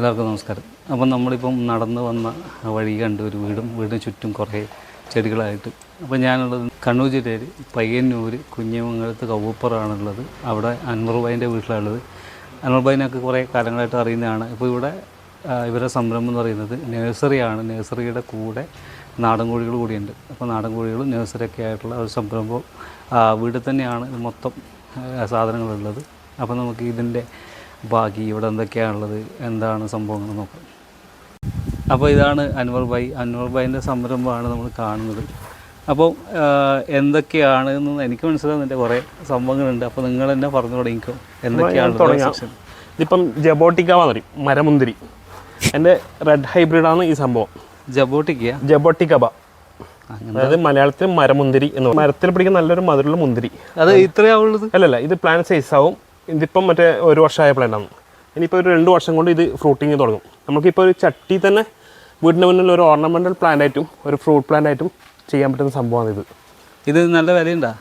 എല്ലാവർക്കും നമസ്കാരം. അപ്പം നമ്മളിപ്പം നടന്നു വന്ന വഴി കണ്ട് ഒരു വീടിന് ചുറ്റും കുറേ ചെടികളായിട്ട്. അപ്പോൾ ഞാനുള്ളത് കണ്ണൂർ ജില്ലയിൽ പയ്യന്നൂർ കുഞ്ഞിമംഗലത്ത് കവൂപ്പറാണുള്ളത്. അവിടെ അൻവർ ഭായിൻ്റെ വീട്ടിലുള്ളത്. അൻവർ ഭായിനൊക്കെ കുറേ കാലങ്ങളായിട്ട് അറിയുന്നതാണ്. ഇപ്പോൾ ഇവിടെ ഇവരുടെ സംരംഭം എന്ന് പറയുന്നത് നഴ്സറിയാണ്. നഴ്സറിയുടെ കൂടെ നാടൻ കോഴികൾ കൂടിയുണ്ട്. അപ്പോൾ നാടൻ കോഴികളും നഴ്സറിയൊക്കെ ആയിട്ടുള്ള ഒരു സംരംഭം വീട്ടിൽ തന്നെയാണ് മൊത്തം സാധനങ്ങളുള്ളത്. അപ്പോൾ നമുക്ക് ഇതിൻ്റെ ബാക്കി ഇവിടെ എന്തൊക്കെയാണുള്ളത്, എന്താണ് സംഭവങ്ങൾ നോക്കാം. അപ്പോൾ ഇതാണ് അൻവർ ഭായിൻ്റെ സംരംഭമാണ് നമ്മൾ കാണുന്നത്. അപ്പോൾ എന്തൊക്കെയാണെന്ന് എനിക്ക് മനസ്സിലാകുന്നതിൻ്റെ കുറേ സംഭവങ്ങളുണ്ട്. അപ്പോൾ നിങ്ങൾ തന്നെ പറഞ്ഞു തുടങ്ങിക്കോ എന്തൊക്കെയാണ്. ഇതിപ്പം ജബോട്ടിക്ക പറയും, മരമുന്തിരി. എൻ്റെ റെഡ് ഹൈബ്രിഡാണ് ഈ സംഭവം. ജബോട്ടിക്കബ, അതായത് മലയാളത്തിൽ മരമുന്തിരി എന്ന് പറയും. മരത്തിൽ പിടിക്കുന്ന നല്ലൊരു മധുരമുള്ള മുന്തിരി. അത് ഇത്രയാവുള്ളത്? അല്ലല്ല, ഇത് പ്ലാന്റ് സൈസ് ആവും. ഇതിപ്പം മറ്റേ 1 വർഷമായ പ്ലാന്റാണ്. ഇനിയിപ്പോൾ ഒരു 2 വർഷം കൊണ്ട് ഇത് ഫ്രൂട്ടിങ് തുടങ്ങും. നമുക്കിപ്പോൾ ഒരു ചട്ടി തന്നെ വീടിൻ്റെ മുന്നിൽ ഒരു ഓർണമെൻ്റൽ പ്ലാന്റ് ആയിട്ടും ഒരു ഫ്രൂട്ട് പ്ലാന്റ് ആയിട്ടും ചെയ്യാൻ പറ്റുന്ന സംഭവമാണ് ഇത്. ഇത് നല്ല വിലയുണ്ടോ?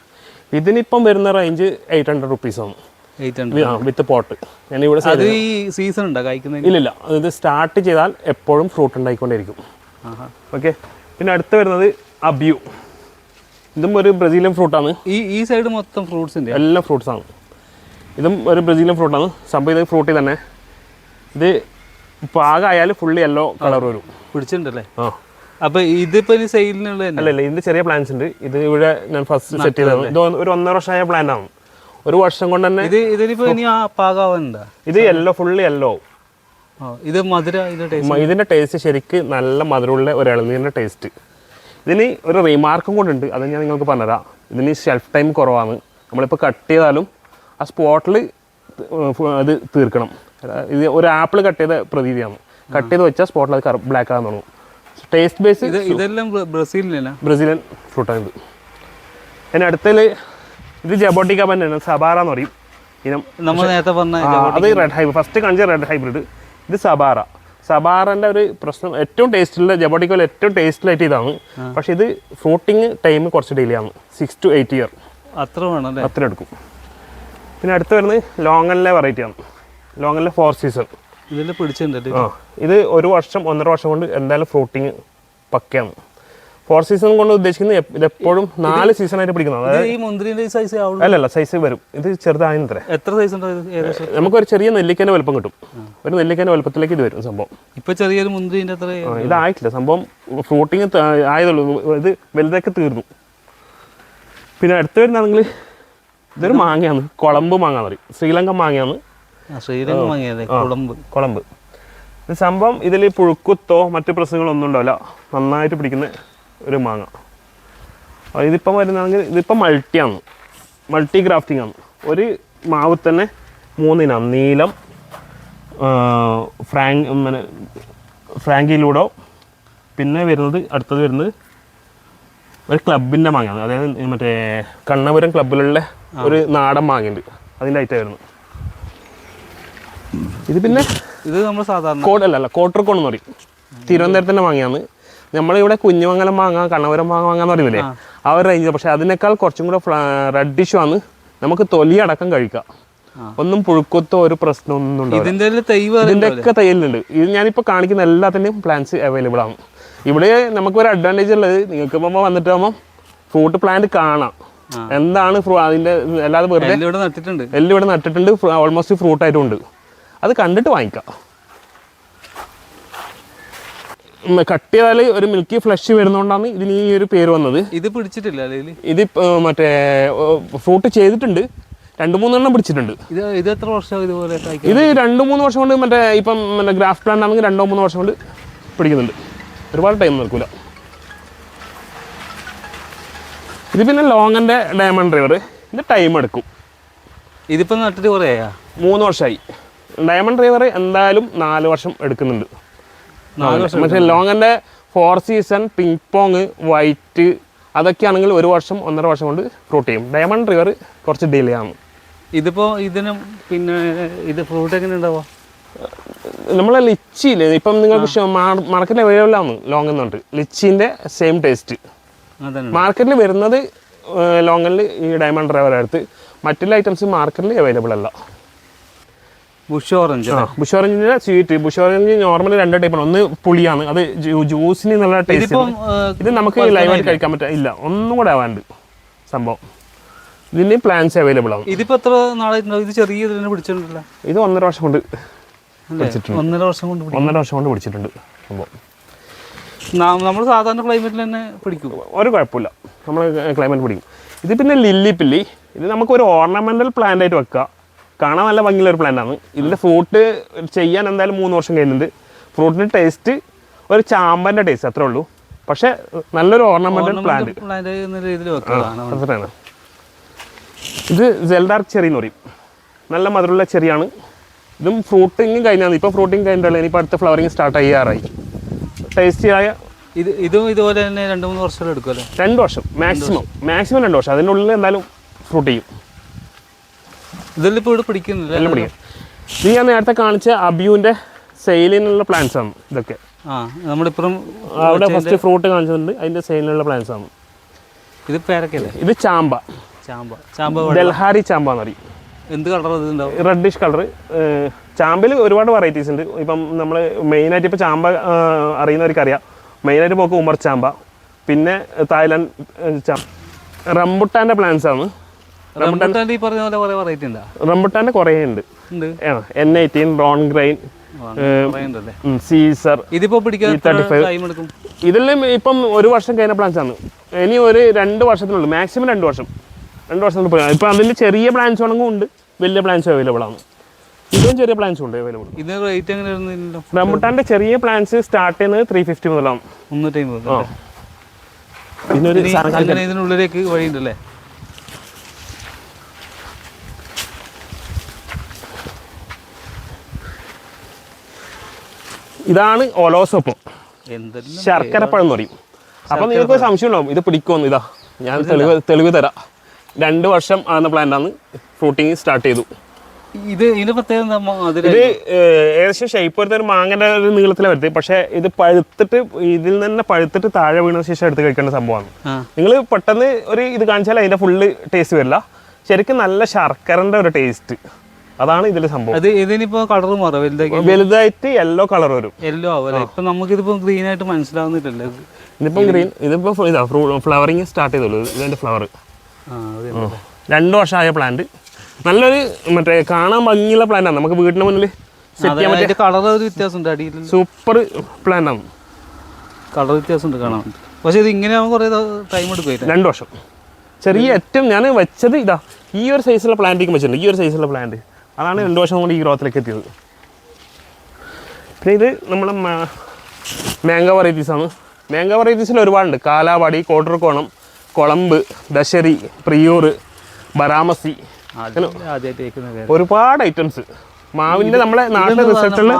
ഇതിനിപ്പം വരുന്ന റേഞ്ച് 800 റുപ്പീസാണ് വിത്ത് പോട്ട്. ഞാനിവിടെ ഈ സീസൺ ഉണ്ടോ കായ്ക്കുന്നത്? ഇല്ലില്ല, ഇത് സ്റ്റാർട്ട് ചെയ്താൽ എപ്പോഴും ഫ്രൂട്ട് ഉണ്ടായിക്കൊണ്ടിരിക്കും. ഓക്കെ. പിന്നെ അടുത്ത് വരുന്നത് അബിയു. ഇതും ഒരു ബ്രസീലിയൻ ഫ്രൂട്ടാണ്. ഈ സൈഡ് മൊത്തം ഫ്രൂട്ട്സിൻ്റെ എല്ലാം ഫ്രൂട്ട്സാണ്. ഇതും ഒരു ബ്രസീലിയൻ ഫ്രൂട്ടാണ്. സംഭവം ഇത് ഫ്രൂട്ടിൽ തന്നെ. ഇത് പാകമായാൽ ഫുള്ളി യെല്ലോ കളർ വരും. പിടിച്ചിട്ടുണ്ടല്ലേ? അപ്പോൾ ഇതിപ്പോൾ ഇനി സെയിലിനുള്ള അല്ലല്ല, ഇതിൻ്റെ ചെറിയ പ്ലാന്റ്സ് ഉണ്ട്. ഇത് ഇവിടെ ഞാൻ ഫസ്റ്റ് സെറ്റ് ചെയ്തതാണ്. ഇത് ഒരു 1.5 വർഷമായ പ്ലാന്റ് ആണ്. 1 വർഷം കൊണ്ട് തന്നെ ഇതിനിപ്പോൾ ഇനി പാകാവുന്നുണ്ടോ? ഇത് യെല്ലോ, ഫുള്ളി യെല്ലോ. ഇത് ഇതിൻ്റെ ടേസ്റ്റ് ശരിക്ക് നല്ല മധുരമുള്ള ഒരു ഇളനീരിൻ്റെ ടേസ്റ്റ്. ഇതിന് ഒരു റീമാർക്കും കൊണ്ടുണ്ട്, അത് ഞാൻ നിങ്ങൾക്ക് പറഞ്ഞുതരാം. ഇതിന് ഷെൽഫ് ടൈം കുറവാണ്. നമ്മളിപ്പോൾ കട്ട് ചെയ്താലും ആ സ്പോട്ടിൽ അത് തീർക്കണം. ഇത് ഒരു ആപ്പിൾ കട്ട് ചെയ്ത പ്രതീതിയാണ്. കട്ട് ചെയ്ത് വെച്ചാൽ സ്പോട്ടിൽ അത് ബ്ലാക്ക് ആകാൻ തുടങ്ങും. ടേസ്റ്റ് ബേസ് ഇതെല്ലാം ബ്രസീലിയൻ ഫ്രൂട്ടാണ് ഇത്. അതിന് അടുത്തതിൽ ഇത് ജബോട്ടിക്ക തന്നെയാണ്. സബാറ എന്ന് പറയും ഇനം. നമ്മൾ നേരത്തെ പറഞ്ഞ അത് റെഡ് ഹൈബ്രിഡ്, ഫസ്റ്റ് കാണിച്ച റെഡ് ഹൈബ്രിഡ്. ഇത് സബാറൻ്റെ ഒരു പ്രശ്നം, ഏറ്റവും ടേസ്റ്റിലുള്ള ജബോട്ടിക്കയിൽ ഏറ്റവും ടേസ്റ്റിലായിട്ട് ഇതാണ്. പക്ഷേ ഇത് ഫ്രൂട്ടിങ് ടൈം കുറച്ച് ഡിലേ ആണ്. 6 to 8 ഇയർ അത്ര വേണം, അത്ര എടുക്കും. പിന്നെ അടുത്ത് വരുന്നത് ലോങ്ങനിലെ വെറൈറ്റിയാണ്. ലോങ്ങനിലെ 4 സീസൺ. ഇതെല്ലാം പിടിച്ചിട്ടുണ്ട്. ഇത് 1 വർഷം 1.5 വർഷം കൊണ്ട് എന്തായാലും ഫ്രൂട്ടിങ് പക്കയാണ്. 4 സീസൺ കൊണ്ട് ഉദ്ദേശിക്കുന്നത് ഇതെപ്പോഴും 4 സീസണായിട്ട് പിടിക്കുന്നത്. അല്ലല്ല, സൈസ് വരും. ഇത് ചെറുതായത്ര. എത്ര സൈസ് ഉണ്ട്? നമുക്കൊരു ചെറിയ നെല്ലിക്കേൻ്റെ വലുപ്പം കിട്ടും. ഒരു നെല്ലിക്കേൻ്റെ വലുപ്പത്തിലേക്ക് ഇത് വരും സംഭവം. ഇപ്പൊ ചെറിയൊരു മുന്തിരിൻ്റെ അത്ര ഇതായിട്ടില്ല സംഭവം. ഫ്രൂട്ടിങ് ആയതുള്ളൂ. ഇത് വലുതൊക്കെ തീർന്നു. പിന്നെ അടുത്ത് വരുന്നതാണെങ്കിൽ ഇതൊരു മാങ്ങയാണ്. കുളമ്പ് മാങ്ങ എന്ന് പറയും. ശ്രീലങ്കൻ മാങ്ങയാണ്. കുളമ്പ്. ഇത് സംഭവം ഇതിൽ പുഴുക്കുത്തോ മറ്റു പ്രശ്നങ്ങളോ ഒന്നും ഉണ്ടാവില്ല. നന്നായിട്ട് പിടിക്കുന്ന ഒരു മാങ്ങ. ഇതിപ്പം വരുന്നതാണെങ്കിൽ ഇതിപ്പം മൾട്ടിയാണ്. മൾട്ടി ഗ്രാഫ്റ്റിംഗ് ആണ്. ഒരു മാവ് തന്നെ 3 ഇനം. നീലം, ഫ്രാങ്കിലൂഡോ, പിന്നെ അടുത്തത് വരുന്നത് ഒരു ക്ലബിൻ്റെ മാങ്ങയാണ്. അതായത് മറ്റേ കണ്ണപുരം ക്ലബിലുള്ള ഒരു നാടൻ മാങ്ങയുണ്ട്, അതിൻ്റെ ഐറ്റം വരുന്നത്. ഇത് പിന്നെ ഇത് നമ്മൾ സാധാരണ കോട്ടർക്കോൺ എന്ന് പറയും. തിരുവനന്തപുരത്തിൻ്റെ മാങ്ങയാണ്. നമ്മളിവിടെ കുഞ്ഞുമംഗലം മാങ്ങ, കണ്ണപുരം മാങ്ങ എന്ന് പറയുന്നില്ലേ, ആ ഒരു റേഞ്ച്. പക്ഷെ അതിനേക്കാൾ കുറച്ചും കൂടെ റെഡിഷ് ആണ്. നമുക്ക് തൊലി അടക്കം കഴിക്കാം. ഒന്നും പുഴുക്കത്തോ ഒരു പ്രശ്നമൊന്നും ഉണ്ടാവില്ല. ഇതിൻ്റെയൊക്കെ തയ്യലുണ്ട്. ഇത് ഞാനിപ്പോൾ കാണിക്കുന്ന എല്ലാത്തിൻ്റെയും പ്ലാന്റ്സ് അവൈലബിൾ ആണ്. ഇവിടെ നമുക്കൊരു അഡ്വാൻറ്റേജ് ഉള്ളത്, നിങ്ങൾക്ക് ഇപ്പോൾ വന്നിട്ടാകുമ്പോൾ ഫ്രൂട്ട് പ്ലാന്റ് കാണാം. എന്താണ് അതിൻ്റെ, അല്ലാതെ വെറുതെ എല്ലാം ഇവിടെ നട്ടിട്ടുണ്ട്. ഓൾമോസ്റ്റ് ഫ്രൂട്ടായിട്ടുണ്ട്. അത് കണ്ടിട്ട് വാങ്ങിക്കാം. കട്ട് ചെയ്താൽ ഒരു മിൽക്കി ഫ്ലഷ് വരുന്നതുകൊണ്ടാണ് ഇതിന് ഈ ഒരു പേര് വന്നത്. ഇത് പിടിച്ചിട്ടില്ല. ഇത് മറ്റേ ഫ്രൂട്ട് ചെയ്തിട്ടുണ്ട്. 2-3 എണ്ണം പിടിച്ചിട്ടുണ്ട്. ഇത് എത്ര വർഷം ഇതുപോലെ? ഇത് 2-3 വർഷം കൊണ്ട് മറ്റേ ഇപ്പം മറ്റേ ഗ്രാഫ് പ്ലാന്റ് ആണെങ്കിൽ 2-3 വർഷം കൊണ്ട് പിടിക്കുന്നുണ്ട്. ഒരുപാട് ടൈം നിൽക്കില്ല. ഇത് പിന്നെ ലോങ്ങൻ്റെ ഡയമണ്ട് റിവർ. ഇത് ടൈം എടുക്കും. ഇതിപ്പോൾ നട്ടിട്ട് കുറേയാ? 3 വർഷമായി. ഡയമണ്ട് റിവർ എന്തായാലും 4 വർഷം എടുക്കുന്നുണ്ട്. പക്ഷേ ലോങ്ങൻ്റെ 4 സീസൺ, പിങ്ക് പോങ്, വൈറ്റ് അതൊക്കെയാണെങ്കിൽ 1 വർഷം 1.5 വർഷം കൊണ്ട് ഫ്രൂട്ട് ചെയ്യും. ഡയമണ്ട് റിവർ കുറച്ച് ഡിലേ ആണ്. ഇതിപ്പോൾ ഇതിനും പിന്നെ ഇത് ഫ്രൂട്ട് എങ്ങനെ ഉണ്ടാവുക? നമ്മളെ ലിച്ചിയില്ലേ, ഇപ്പം നിങ്ങൾക്ക് മാർക്കറ്റിൽ അവൈലബിൾ ആണ് ലോങ് എന്ന് പറഞ്ഞിട്ട്. ലിച്ചിൻ്റെ സെയിം ടേസ്റ്റ് മാർക്കറ്റിൽ വരുന്നത്. ലോങ്ങിൽ ഈ ഡയമണ്ട് റിവർ അടുത്ത് മറ്റുള്ള ഐറ്റംസ് മാർക്കറ്റിൽ അവൈലബിൾ അല്ല. ബുഷ് ഓറഞ്ച് ബുഷ് ഓറഞ്ചിന്റെ സ്വീറ്റ്. ബുഷ് ഓറഞ്ച് നോർമലി 2 ടൈപ്പാണ്. ഒന്ന് പുളിയാണ്, അത് ജ്യൂസിന് നല്ല ടേസ്റ്റ്. ഇത് നമുക്ക് ലൈവായിട്ട് കഴിക്കാൻ പറ്റില്ല, ഇല്ല ഒന്നും കൂടെ ആവാണ്ട് സംഭവം. ഇതിന് പ്ലാന്റ്സ് അവൈലബിൾ ആണ്. ഇതിപ്പോ എത്ര നാളായിട്ടുണ്ടോ? ഇത് ചെറിയ ഇതിനെ പിടിച്ചിട്ടില്ല. ഇത് 1.5 വർഷം കൊണ്ട് പിടിച്ചിട്ടുണ്ട്. 1.5 വർഷം കൊണ്ട് പിടിച്ചിട്ടുണ്ട് സംഭവം. നമ്മൾ സാധാരണ ക്ലൈമറ്റിൽ തന്നെ പിടിക്കും, ഒരു കുഴപ്പമില്ല, നമ്മൾ ക്ലൈമറ്റ് പിടിക്കും. ഇത് പിന്നെ ലില്ലി പില്ലി, ഇത് നമുക്കൊരു ഓർണമെന്റൽ പ്ലാന്റ് ആയിട്ട് വെക്കാം. കാണാൻ നല്ല ഭംഗിയുള്ള ഒരു പ്ലാന്റ് ആണ്. ഇതിന്റെ ഫ്രൂട്ട് ചെയ്യാൻ എന്തായാലും 3 വർഷം കഴിയുന്നുണ്ട്. ഫ്രൂട്ടിന്റെ ടേസ്റ്റ് ഒരു ചാമ്പന്റെ ടേസ്റ്റ് അത്രേ ഉള്ളൂ. പക്ഷെ നല്ലൊരു ഓർണമെന്റൽ പ്ലാന്റ്. അത്രയാണ്. ഇത് ജെൽഡാർക്ക് ചെറി എന്ന് പറയും. നല്ല മധുരമുള്ള ചെറിയാണ്. ഇതും ഫ്രൂട്ടിങ് കഴിഞ്ഞാൽ, ഇപ്പോൾ ഫ്രൂട്ടിങ് കഴിഞ്ഞിട്ടുള്ള ഇനിയിപ്പോൾ അടുത്ത ഫ്ലവറിങ് സ്റ്റാർട്ട് ചെയ്യാറായി. ടേസ്റ്റിയായ ഇതും ഇതുപോലെ തന്നെ 2-3 വർഷം എടുക്കുമല്ലോ. 2 വർഷം മാക്സിമം 2 വർഷം. അതിനുള്ളിൽ എന്തായാലും ഫ്രൂട്ട് ചെയ്യും. ഇതെല്ലാം ഇപ്പോൾ ഇവിടെ പിടിക്കുന്നില്ല. എല്ലാം പിടിക്കും. ഇത് ഞാൻ നേരത്തെ കാണിച്ച അബിയുവിൻ്റെ സെയിലിനുള്ള പ്ലാന്റ്സ് ആണ് ഇതൊക്കെ. നമ്മളിപ്പം അവിടെ ഫസ്റ്റ് ഫ്രൂട്ട് കാണിച്ചിട്ടുണ്ട്, അതിൻ്റെ സെയിലിനുള്ള പ്ലാന്റ്സ് ആണ്. ഇത് പേരക്കല്ലേ? ഇത് ചാമ്പ. ഡൽഹാരി ചാമ്പ എന്ന് പറയും. എന്ത് കളർ ഇതുണ്ടാവും? Reddish colour. ചാമ്പയിൽ ഒരുപാട് വെറൈറ്റീസ് ഉണ്ട്. ഇപ്പം നമ്മൾ മെയിനായിട്ട് ഇപ്പോൾ ചാമ്പ അറിയുന്നവർക്ക് അറിയാം. മെയിനായിട്ട് പോക്ക് ഉമർ ചാമ്പ, പിന്നെ തായ്ലാൻഡ് റംബുട്ടാൻ്റെ പ്ലാന്റ്സ് ആണ്. റംബുട്ടാൻ്റെ കുറേ ഉണ്ട്. N18, Ron ഗ്രൈൻ, Caesar. ഇതിപ്പോ 35. ഇതെല്ലാം ഇപ്പം 1 വർഷം കഴിഞ്ഞ പ്ലാന്റ്സ് ആണ്. ഇനി ഒരു 2 വർഷത്തിനുള്ളൂ, മാക്സിമം 2 വർഷം. 2 വർഷം ഇപ്പം അതിൻ്റെ ചെറിയ പ്ലാന്റ്സ് ആണെങ്കിൽ ഉണ്ട്, വലിയ പ്ലാന്റ്സ് അവൈലബിൾ ആണ്. ഇതും ചെറിയ പ്ലാന്റ്സ് ഉണ്ട് അവൈലബിൾ. ഇത് റേറ്റ് എങ്ങനെയായിരുന്നു? റംബുട്ടാൻ്റെ ചെറിയ പ്ലാന്റ്സ് സ്റ്റാർട്ട് ചെയ്യുന്നത് 350 മുതലാണ്. 350. പിന്നെ ഇതിനുള്ളിലേക്ക് വഴിയുണ്ടല്ലേ? ഇതാണ് ഒലോസൊപ്പം, ശർക്കരപ്പഴം എന്ന് പറയും. അപ്പം നിങ്ങൾക്ക് സംശയം ഉണ്ടാവും ഇത് പിടിക്കുമെന്ന്. ഇതാ ഞാൻ തെളിവ് തരാം. 2 വർഷം ആകുന്ന പ്ലാന്റാണ്, ഫ്രൂട്ടിങ് സ്റ്റാർട്ട് ചെയ്തു. ഇത് ഏകദേശം ഷേപ്പ് വരുന്ന ഒരു മാങ്ങൻ്റെ ഒരു നീളത്തിലെ വരുത്തി. പക്ഷേ ഇത് പഴുത്തിട്ട്, ഇതിൽ നിന്ന് പഴുത്തിട്ട് താഴെ വീണ ശേഷം എടുത്ത് കഴിക്കേണ്ട സംഭവമാണ്. നിങ്ങൾ പെട്ടെന്ന് ഒരു ഇത് കാണിച്ചാൽ അതിൻ്റെ ഫുള്ള് ടേസ്റ്റ് വരില്ല. ശരിക്കും നല്ല ശർക്കരൻ്റെ ഒരു ടേസ്റ്റ്, അതാണ് ഇതിൽ സംഭവം. ഇതിനിപ്പോ കളർ മാറും, വലുതായിട്ട് യെല്ലോ കളർ വരും. യെല്ലോ ആവും. ഇപ്പൊ നമുക്കിതിപ്പോ ഗ്രീൻ ആയിട്ട് മനസ്സിലാവുന്നില്ലല്ലോ. ഇതിപ്പം ഗ്രീൻ, ഇതിപ്പോ ഇതാ ഫ്ലവറിങ് സ്റ്റാർട്ട് ചെയ്തോളൂ. ഇതിന്റെ ഫ്ലവർ 2 വർഷമായ പ്ലാന്റ്. നല്ലൊരു മറ്റേ കാണാൻ ഭംഗിയുള്ള പ്ലാന്റ് ആണ്. നമുക്ക് വീടിന് മുന്നിൽ സെറ്റ് ചെയ്യാൻ പറ്റിയ കളർ വ്യത്യാസമുണ്ട്. അടിയിൽ സൂപ്പർ പ്ലാന്റ് ആണ്. കളർ വ്യത്യാസമുണ്ട് കാണാൻ. പക്ഷെ ഇത് ഇങ്ങനെ കുറെ ടൈം എടുക്കും. 2 വർഷം. ചെറിയ ഏറ്റവും ഞാൻ വെച്ചത് ഇതാ ഈ ഒരു സൈസുള്ള പ്ലാന്റിലേക്ക് വെച്ചിട്ടുണ്ട്. ഈ ഒരു സൈസുള്ള പ്ലാന്റ് അതാണ് 2 വർഷം കൊണ്ട് ഈ ഗ്രോത്തിലേക്ക് എത്തിയത്. പിന്നെ ഇത് നമ്മളെ മാംഗോ വെറൈറ്റീസാണ്. മാംഗോ വെറൈറ്റീസിൽ ഒരുപാടുണ്ട്. കാലാവാടി, കോട്ടർക്കോണം, കൊളമ്പ്, ദശരി, പ്രിയൂർ, ബറാമസി, ഒരുപാട് ഐറ്റംസ്. മാവിൻ്റെ നമ്മളെ നാട്ടിലെ റിസൾട്ടുള്ള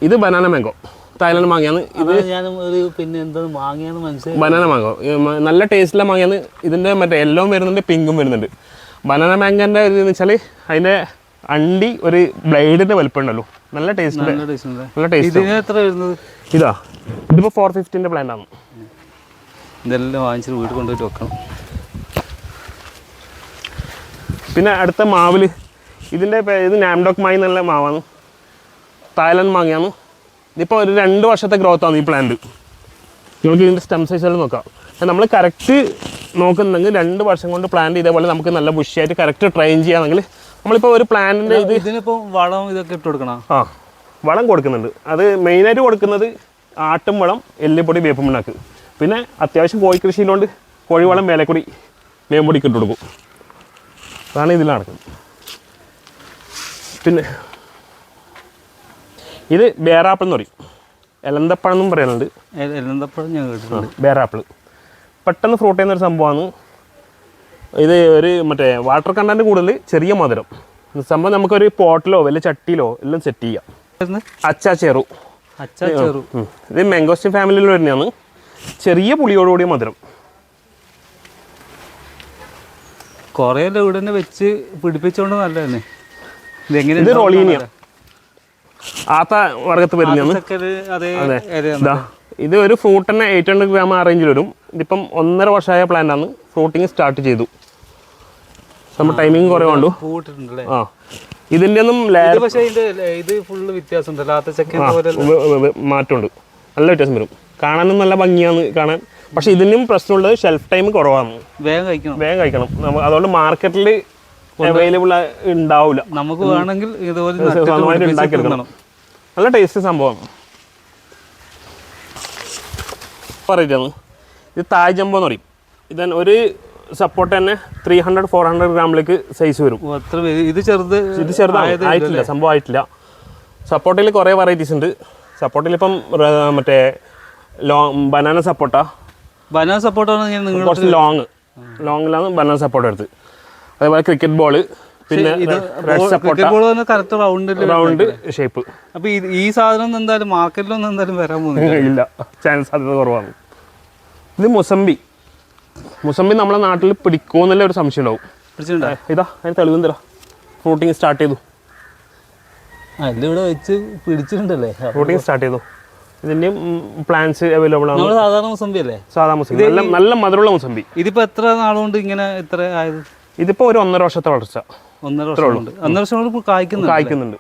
ഇത് ബനാന മാംഗോ, തായ്ലാൻഡ് മാങ്ങയാണ്. ഇത് ബനാന മാംഗോ നല്ല ടേസ്റ്റിലെ മാങ്ങയാണ്. ഇതിൻ്റെ മറ്റേ യെല്ലോ വരുന്നുണ്ട്, പിങ്കും വരുന്നുണ്ട്. ബനാന മാംഗോൻ്റെ ഇതെന്ന് വെച്ചാൽ അതിൻ്റെ അണ്ടി ഒരു ബ്ലേഡിൻ്റെ വലുപ്പം ഉണ്ടല്ലോ, നല്ല ടേസ്റ്റ്. നല്ല ടേസ്റ്റ്. ഇതാ ഇതിപ്പോൾ 450 പ്ലാന്റ് ആണ്. ഇതെല്ലാം വാങ്ങിച്ചിട്ട് വീട്ടിൽ കൊണ്ടുപോയിട്ട് വെക്കണം. പിന്നെ അടുത്ത മാവിൽ ഇതിൻ്റെ ഇത് നാംഡോക്ക് മായി എന്നുള്ള മാവാണ്. തായ്ലാൻഡ് മാങ്ങയാണ്. ഇതിപ്പോൾ ഒരു 2 വർഷത്തെ ഗ്രോത്താണ് ഈ പ്ലാന്റ്. നിങ്ങൾക്ക് ഇതിൻ്റെ സ്റ്റെം സൈസെല്ലാം നോക്കാം. നമ്മൾ കറക്റ്റ് നോക്കുന്നുണ്ടെങ്കിൽ 2 വർഷം കൊണ്ട് പ്ലാന്റ് ഇതേപോലെ നമുക്ക് നല്ല ബുഷിയായിട്ട് കറക്റ്റ് ട്രെയിൻ ചെയ്യുകയാണെങ്കിൽ നമ്മളിപ്പോൾ ഒരു പ്ലാന്റിൻ്റെ ഇതിനിപ്പോൾ വളം ഇതൊക്കെ ഇട്ട് കൊടുക്കണം. വളം കൊടുക്കുന്നുണ്ട്. അത് മെയിനായിട്ട് കൊടുക്കുന്നത് ആട്ടും വളം, എല്ലുപൊടി, വേപ്പും പിണ്ണാക്ക്. പിന്നെ അത്യാവശ്യം കോഴി കൃഷിയിലുകൊണ്ട് കോഴിവളം, വേലപ്പൊടി, വേമ്പൊടിക്ക് ഇട്ട് കൊടുക്കും. അതാണ് ഇതിൽ നടക്കുന്നത്. പിന്നെ ഇത് ബേറാപ്പിൾ എന്ന് പറയും. എലന്തപ്പഴം എന്നും പറയാനുണ്ട്. എലന്തപ്പഴം ഞാൻ കേട്ടിട്ടുണ്ട്. ബേറാപ്പിൾ പെട്ടെന്ന് ഫ്രൂട്ട് ചെയ്യുന്നൊരു സംഭവമാണ്. ഇത് ഒരു മറ്റേ വാട്ടർ കണ്ടൻറ്റ് കൂടുതൽ, ചെറിയ മധുരം. സംഭവം നമുക്കൊരു പോട്ടിലോ വലിയ ചട്ടിയിലോ എല്ലാം സെറ്റ് ചെയ്യാം. അച്ചാച്ചേറു. ഇത് മാംഗോസ്റ്റിൻ ഫാമിലിയിൽ വരുന്നതാണ്. ചെറിയ പുളിയോടുകൂടിയ മധുരം. കുറേ ഇവിടെ തന്നെ വെച്ച് പിടിപ്പിച്ചോണ്ട് നല്ലതന്നെ. ഇത് റോളീനിയ ആത്ത വർഗത്ത് വരുന്നതാണ്. ഇത് ഒരു ഫ്രൂട്ട് തന്നെ 800 ഗ്രാം ആ റേഞ്ചിൽ വരും. ഇതിപ്പം 1.5 വർഷമായ പ്ലാന്റാണ്. ഫ്രൂട്ടിങ് സ്റ്റാർട്ട് ചെയ്തു. നമ്മൾ ടൈമിങ് കുറേ കണ്ടു. ഇതിൻ്റെ ഒന്നും പക്ഷേ ഇത് ഫുള്ള് വ്യത്യാസമുണ്ട്. മാറ്റമുണ്ട്, നല്ല വ്യത്യാസം വരും. കാണാനും നല്ല ഭംഗിയാണ് കാണാൻ. പക്ഷെ ഇതിനും പ്രശ്നമുള്ളത് ഷെൽഫ് ടൈം കുറവാണ്. വേഗം കഴിക്കണം. അതുകൊണ്ട് മാർക്കറ്റിൽ അവൈലബിൾ ഉണ്ടാവില്ല. നമുക്ക് വേണമെങ്കിൽ ഇതുപോലെ ഉണ്ടാക്കിയെടുക്കണം. നല്ല ടേസ്റ്റ് സംഭവമാണ്. പറയാണ് ഇത് തായ് ജംബോ എന്ന് പറയും. ഇതന്നെ ഒരു സപ്പോർട്ട് തന്നെ 300-400 ഗ്രാമിലേക്ക് സൈസ് വരും. ഇത് ആയിട്ടില്ല, സംഭവം ആയിട്ടില്ല. സപ്പോർട്ടിൽ കുറേ വെറൈറ്റീസ് ഉണ്ട്. സപ്പോർട്ടിൽ ഇപ്പം മറ്റേ ബനാന സപ്പോർട്ടാണ് കുറച്ച് ലോങ്ങിലാണ് ബനാന സപ്പോർട്ട് എടുത്ത്. അതേപോലെ ക്രിക്കറ്റ് ബോള്, പിന്നെ റൗണ്ട് ഷേപ്പ്. അപ്പൊ ഈ സാധനം എന്തായാലും മാർക്കറ്റിലൊന്നും എന്തായാലും വരാൻ പോകുന്നില്ല. ഇല്ല, ചാൻസ് സാധ്യത കുറവാണ്. ഇത് മുസമ്പി നമ്മളെ നാട്ടിൽ പിടിക്കുമെന്നുള്ള ഒരു സംശയം ഉണ്ടാവും. ഇതാ അതിന് തെളിവും തരാം. ഫ്രൂട്ടിങ് സ്റ്റാർട്ട് ചെയ്തു. ഇവിടെ വെച്ച് പിടിച്ചിട്ടുണ്ടല്ലേ? ഫ്രൂട്ടിങ് സ്റ്റാർട്ട് ചെയ്തു. ഇതിന്റെ പ്ലാന്റ്സ് അവൈലബിൾ ആണ്. സാധാരണ മുസമ്പി അല്ലേ? സാധാ മുസമ്പി, നല്ല മധുരമുള്ള മുസമ്പി. ഇതിപ്പോ എത്ര നാളുകൊണ്ട് ഇങ്ങനെ ഇത്ര ആയത്? ഇതിപ്പോ ഒരു 1.5 വർഷത്തെ വളർച്ച. 1.5 വർഷം കൊണ്ട് കായ്ക്കുന്നുണ്ട്.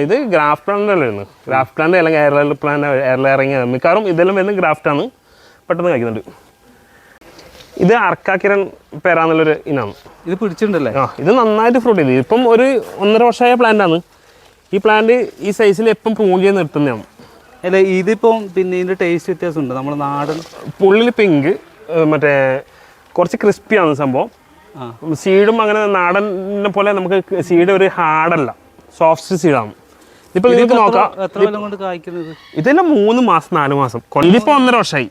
ഇത് ഗ്രാഫ്റ്റ് പ്ലാന്റ് അല്ലായിരുന്നു. ഗ്രാഫ്റ്റ് പ്ലാന്റ് അല്ലെങ്കിൽ എയർലൈൻ പ്ലാന്റ്, എയർലൈൻ ഇറങ്ങിയ മിക്കവാറും ഇതെല്ലാം വരുന്ന ഗ്രാഫ്റ്റ് ആണ്. പെട്ടെന്ന് കായ്ക്കുന്നുണ്ട്. ഇത് അർക്കാക്കിരൺ പേരാന്നുള്ളൊരു ഇനാണ്. ഇത് പിടിച്ചിട്ടുണ്ടല്ലേ? ഇത് നന്നായിട്ട് ഫ്രൂട്ട് ചെയ്ത്. ഇപ്പം ഒരു 1.5 വർഷമായ പ്ലാന്റ് ആണ്. ഈ പ്ലാന്റ് ഈ സൈസിൽ എപ്പം പ്രൂൺ ചെയ്ത് നിർത്തുന്നതാണ്. അല്ല, ഇതിപ്പം പിന്നെ ഇതിന്റെ ടേസ്റ്റ് വ്യത്യാസമുണ്ട്. നമ്മുടെ നാടൻ ഉള്ളിൽ പിങ്ക്, മറ്റേ കുറച്ച് ക്രിസ്പിയാണ് സംഭവം. സീഡും അങ്ങനെ നാടനെ പോലെ നമുക്ക് സീഡ് ഒരു ഹാർഡല്ല, സോഫ്റ്റ് സീഡാണ്. ഇതിപ്പോൾ നിങ്ങൾക്ക് നോക്കാം. ഇതെല്ലാം 3 മാസം 4 മാസം. ഇതിപ്പോൾ 1.5 വർഷമായി.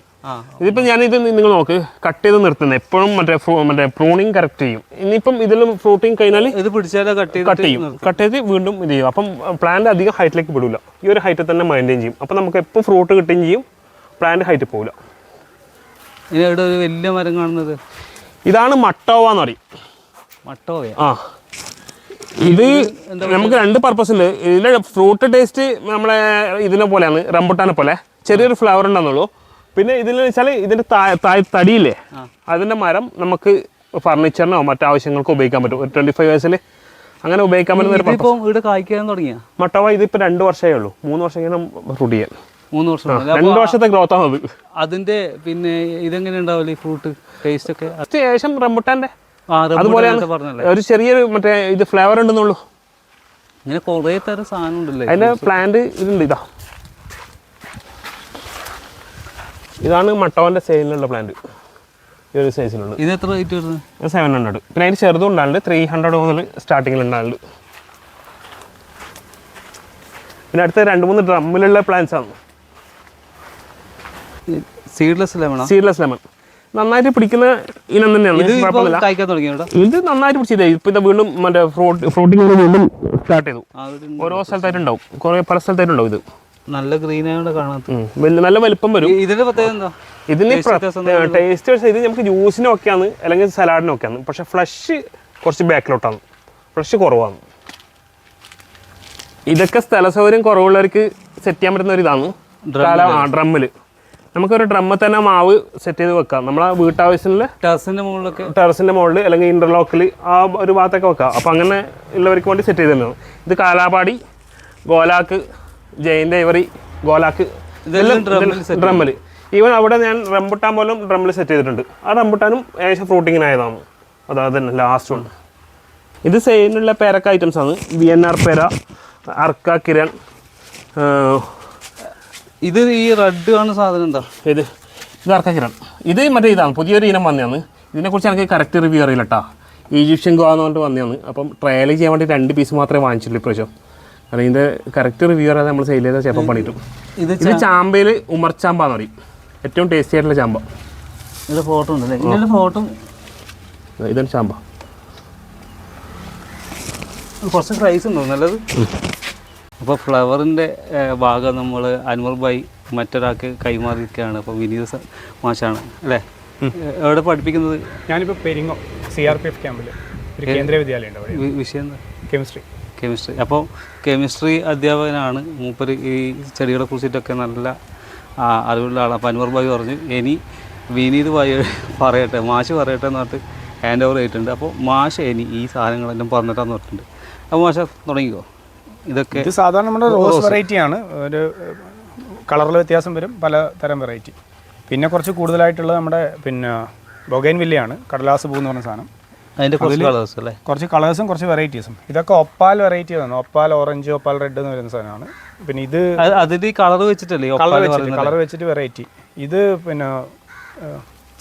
ഇതിപ്പോൾ ഞാനിത് നിങ്ങൾ നോക്ക്, കട്ട് ചെയ്ത് നിർത്തുന്നത് എപ്പോഴും മറ്റേ പ്രൂണിങ് കറക്റ്റ് ചെയ്യും. ഇനിയിപ്പം ഇതിലും ഫ്രൂട്ടിങ് കഴിഞ്ഞാൽ ഇത് പിടിച്ചാൽ കട്ട് ചെയ്ത് വീണ്ടും ഇത് ചെയ്യും. അപ്പം പ്ലാന്റ് അധികം ഹൈറ്റിലേക്ക് വിടില്ല. ഈ ഒരു ഹൈറ്റിൽ തന്നെ മെയിൻറ്റെയിൻ ചെയ്യും. അപ്പം നമുക്ക് എപ്പോൾ ഫ്രൂട്ട് കിട്ടുകയും ചെയ്യും, പ്ലാന്റ് ഹൈറ്റ് പോകില്ല. ഇനി ഇവിടെ ഒരു വലിയ മരം കാണുന്നത് ഇതാണ് മട്ടോവ എന്ന് പറയും. ഇത് നമുക്ക് 2 പർപ്പസ് ഉണ്ട്. ഇതിൻ്റെ ഫ്രൂട്ട് ടേസ്റ്റ് നമ്മളെ ഇതിനെ പോലെയാണ്, റംബുട്ടാനെ പോലെ ചെറിയൊരു ഫ്ലവർ ഉണ്ടെന്നുള്ളൂ. പിന്നെ ഇതിൽ വെച്ചാൽ ഇതിൻ്റെ തടിയില്ലേ, അതിൻ്റെ മരം നമുക്ക് ഫർണിച്ചറിനോ മറ്റാവശ്യങ്ങൾക്കോ ഉപയോഗിക്കാൻ പറ്റും. ഒരു 25 വയസ്സിൽ അങ്ങനെ ഉപയോഗിക്കാൻ പറ്റുന്ന ഇവിടെ കായ്ക്കാൻ തുടങ്ങിയ മട്ടോവ. ഇതിപ്പോൾ 2 വർഷമേ ഉള്ളൂ. 3 വർഷം ഇങ്ങനെ ഫ്രൂട്ട് ചെയ്യാൻ. 3 വർഷം 2 വർഷത്തെ ഗ്രോത്ത് ആണ് അത്. അതിന്റെ പിന്നെ ഇതെങ്ങനെ ഉണ്ടാവില്ല ഈ ഫ്രൂട്ട് ടേസ്റ്റ് ഒക്കെ? ശേഷം റംബുട്ടാൻ്റെ അതുപോലെയാണ്. ഒരു ചെറിയൊരു മറ്റേ ഇത് ഫ്ലേവർ ഉണ്ടെന്നുള്ളൂ. ഇങ്ങനെ കുറേ തരം സാധനം ഉണ്ടല്ലേ? അതിൻ്റെ പ്ലാന്റ് ഇതുണ്ട്. ഇതാണ് മട്ടോവൻ്റെ സെയിലിനുള്ള പ്ലാന്റ്. ഈ ഒരു സൈസിലുണ്ട്. ഇത് എത്ര റേറ്റ് വരുന്നത്? 700. പിന്നെ അതിന് ചെറുതും ഉണ്ടാകുന്നുണ്ട്. 300 മുതൽ സ്റ്റാർട്ടിങ്ങിൽ ഉണ്ടാകുന്നുണ്ട്. പിന്നെ അടുത്ത 2-3 ഡ്രമ്മിലുള്ള പ്ലാന്റ്സ് ആണ്. സീഡ്ലെസ് ലെമൺ നന്നായിട്ട് പിടിക്കുന്ന ഇനം തന്നെയാണ്. ഇത് നന്നായിട്ട് പിടിച്ചത്. ഇപ്പം ഇത് വീണ്ടും മറ്റേ ഫ്രൂട്ടിങ് വീണ്ടും സ്റ്റാർട്ട് ചെയ്തു. ഓരോ സ്ഥലത്തായിട്ടുണ്ടാവും, പല സ്ഥലത്തായിട്ടുണ്ടാവും. ഇത് നല്ല ഗ്രീൻ ആയതുകൊണ്ട് കാണാത്ത നല്ല വലിപ്പം വരും. ഇതിന്റെ പ്രത്യേകത എന്താ? ഇതിന് ടേസ്റ്റ് വെച്ചാൽ ഇത് നമുക്ക് ജ്യൂസിനൊക്കെയാണ് അല്ലെങ്കിൽ സലാഡിനൊക്കെയാണ്. പക്ഷെ ഫ്ലഷ് കുറച്ച് ബാക്കിലോട്ടാണ്, ഫ്ലഷ് കുറവാണ്. ഇതൊക്കെ സ്ഥല സൗകര്യം കുറവുള്ളവർക്ക് സെറ്റ് ചെയ്യാൻ പറ്റുന്ന ഒരു ഇതാണ്. ഡ്രമ്മിൽ നമുക്കൊരു ഡ്രമ്മിൽ തന്നെ മാവ് സെറ്റ് ചെയ്ത് വെക്കാം. നമ്മളെ വീട്ടാവശ്യത്തില് ടെറസിന്റെ മുകളിൽ അല്ലെങ്കിൽ ഇന്റർലോക്കിൽ ആ ഒരു ഭാഗത്തൊക്കെ വെക്കാം. അപ്പം അങ്ങനെ ഉള്ളവർക്ക് വേണ്ടി സെറ്റ് ചെയ്തിരുന്നു. ഇത് കാലാപാടി, ഗോലാക്ക്, ജയിൻ്റെ ഇവറി, ഗോലാക്ക് ഡ്രമ്മിൽ. ഈവൻ അവിടെ ഞാൻ റംബുട്ടാൻ പോലും ഡ്രമ്മിൽ സെറ്റ് ചെയ്തിട്ടുണ്ട്. ആ റംബുട്ടാനും ഏകദേശം ഫ്രൂട്ടിങ്ങിനായതാണ്. അതായത് തന്നെ ലാസ്റ്റ് വൺ. ഇത് സെയിലുള്ള പേരക്ക ഐറ്റംസ് ആണ്. VNR പേര, അർക്ക കിരൺ. ഇത് ഈ റെഡ് ആണ് സാധനം എന്താ? ഇത് അർക്ക കിരൺ. ഇത് മറ്റേ ഇതാണ്, പുതിയൊരു ഇനം വന്നതാണ്. ഇതിനെക്കുറിച്ച് എനിക്ക് കറക്റ്റ് റിവ്യൂ അറിയില്ല കേട്ടോ. ഈജിപ്ഷ്യൻ ഗോ എന്ന് പറഞ്ഞിട്ട് വന്നതാണ്. അപ്പം ട്രയൽ ചെയ്യാൻ വേണ്ടി 2 പീസ് മാത്രമേ വാങ്ങിച്ചുള്ളൂ ഇപ്രാവശ്യം. കാരണം ഇതിൻ്റെ കറക്റ്റ് റിവ്യൂ അറിയാതെ നമ്മൾ സെയിൽ ചെയ്താൽ ചിലപ്പം പണിയിട്ടും. ഇത് ചാമ്പയിൽ ഉമർച്ചാമ്പാന്ന് പറയും. ഏറ്റവും ടേസ്റ്റി ആയിട്ടുള്ള ചാമ്പ. ഇത് ഫോട്ടോ ഉണ്ടല്ലേ? ഇതിൻ്റെ ഫോട്ടോ. ഇതാണ് ചാമ്പ. കുറച്ച് പ്രൈസ് ഉണ്ടോ നല്ലത്? അപ്പോൾ ഫ്ലവറിൻ്റെ ഭാഗം നമ്മൾ അൻവർ ഭായി മറ്റൊരാൾക്ക് കൈമാറിയിരിക്കുകയാണ്. അപ്പോൾ വിനീത് മാഷാണ് അല്ലേ? എവിടെ പഠിപ്പിക്കുന്നത്? ഞാനിപ്പോൾ പെരിങ്ങോ CRPF ക്യാമ്പിൽ ഒരു കേന്ദ്രീയ വിദ്യാലയം ഉണ്ട്. വിഷയം എന്താ? കെമിസ്ട്രി. അപ്പോൾ കെമിസ്ട്രി അധ്യാപകനാണ് മൂപ്പർ. ഈ ചെടികളെ കുറിച്ചിട്ടൊക്കെ നല്ല അറിവുള്ള ആളാണ്. അപ്പോൾ അൻവർ ഭായി പറഞ്ഞു ഇനി വിനീത് ഭായി പറയട്ടെ, മാഷ് പറയട്ടെ എന്ന് പറഞ്ഞിട്ട് ഹാൻഡ് ഓവർ ചെയ്തിട്ടുണ്ട്. അപ്പോൾ മാഷ് ഇനി ഈ സാധനങ്ങളെല്ലാം പറഞ്ഞിട്ടാന്ന് പറഞ്ഞിട്ടുണ്ട്. അപ്പോൾ മാഷ തുടങ്ങിക്കോ. ഇതൊക്കെ ഇത് സാധാരണ നമ്മുടെ റോസ് വെറൈറ്റിയാണ്. ഒരു കളറിൽ വ്യത്യാസം വരും, പല തരം വെറൈറ്റി. പിന്നെ കുറച്ച് കൂടുതലായിട്ടുള്ളത് നമ്മുടെ പിന്നെ ബൊഗൈൻവില്ലയാണ്, കടലാസ് പൂ എന്ന് പറഞ്ഞ സാധനം. അതിൻ്റെ കുറച്ച് കളേഴ്സ് അല്ലേ? കുറച്ച് കളേഴ്സും കുറച്ച് വെറൈറ്റീസും. ഇതൊക്കെ ഒപ്പാൽ വെറൈറ്റീസാണ്. ഒപ്പാൽ ഓറഞ്ച്, ഒപ്പാൽ റെഡ് എന്ന് പറയുന്ന സാധനമാണ്. പിന്നെ ഇത് അതിൻ്റെ കളർ വെച്ചിട്ടല്ലേ? കളർ വെച്ചിട്ട് വെറൈറ്റി. ഇത് പിന്നെ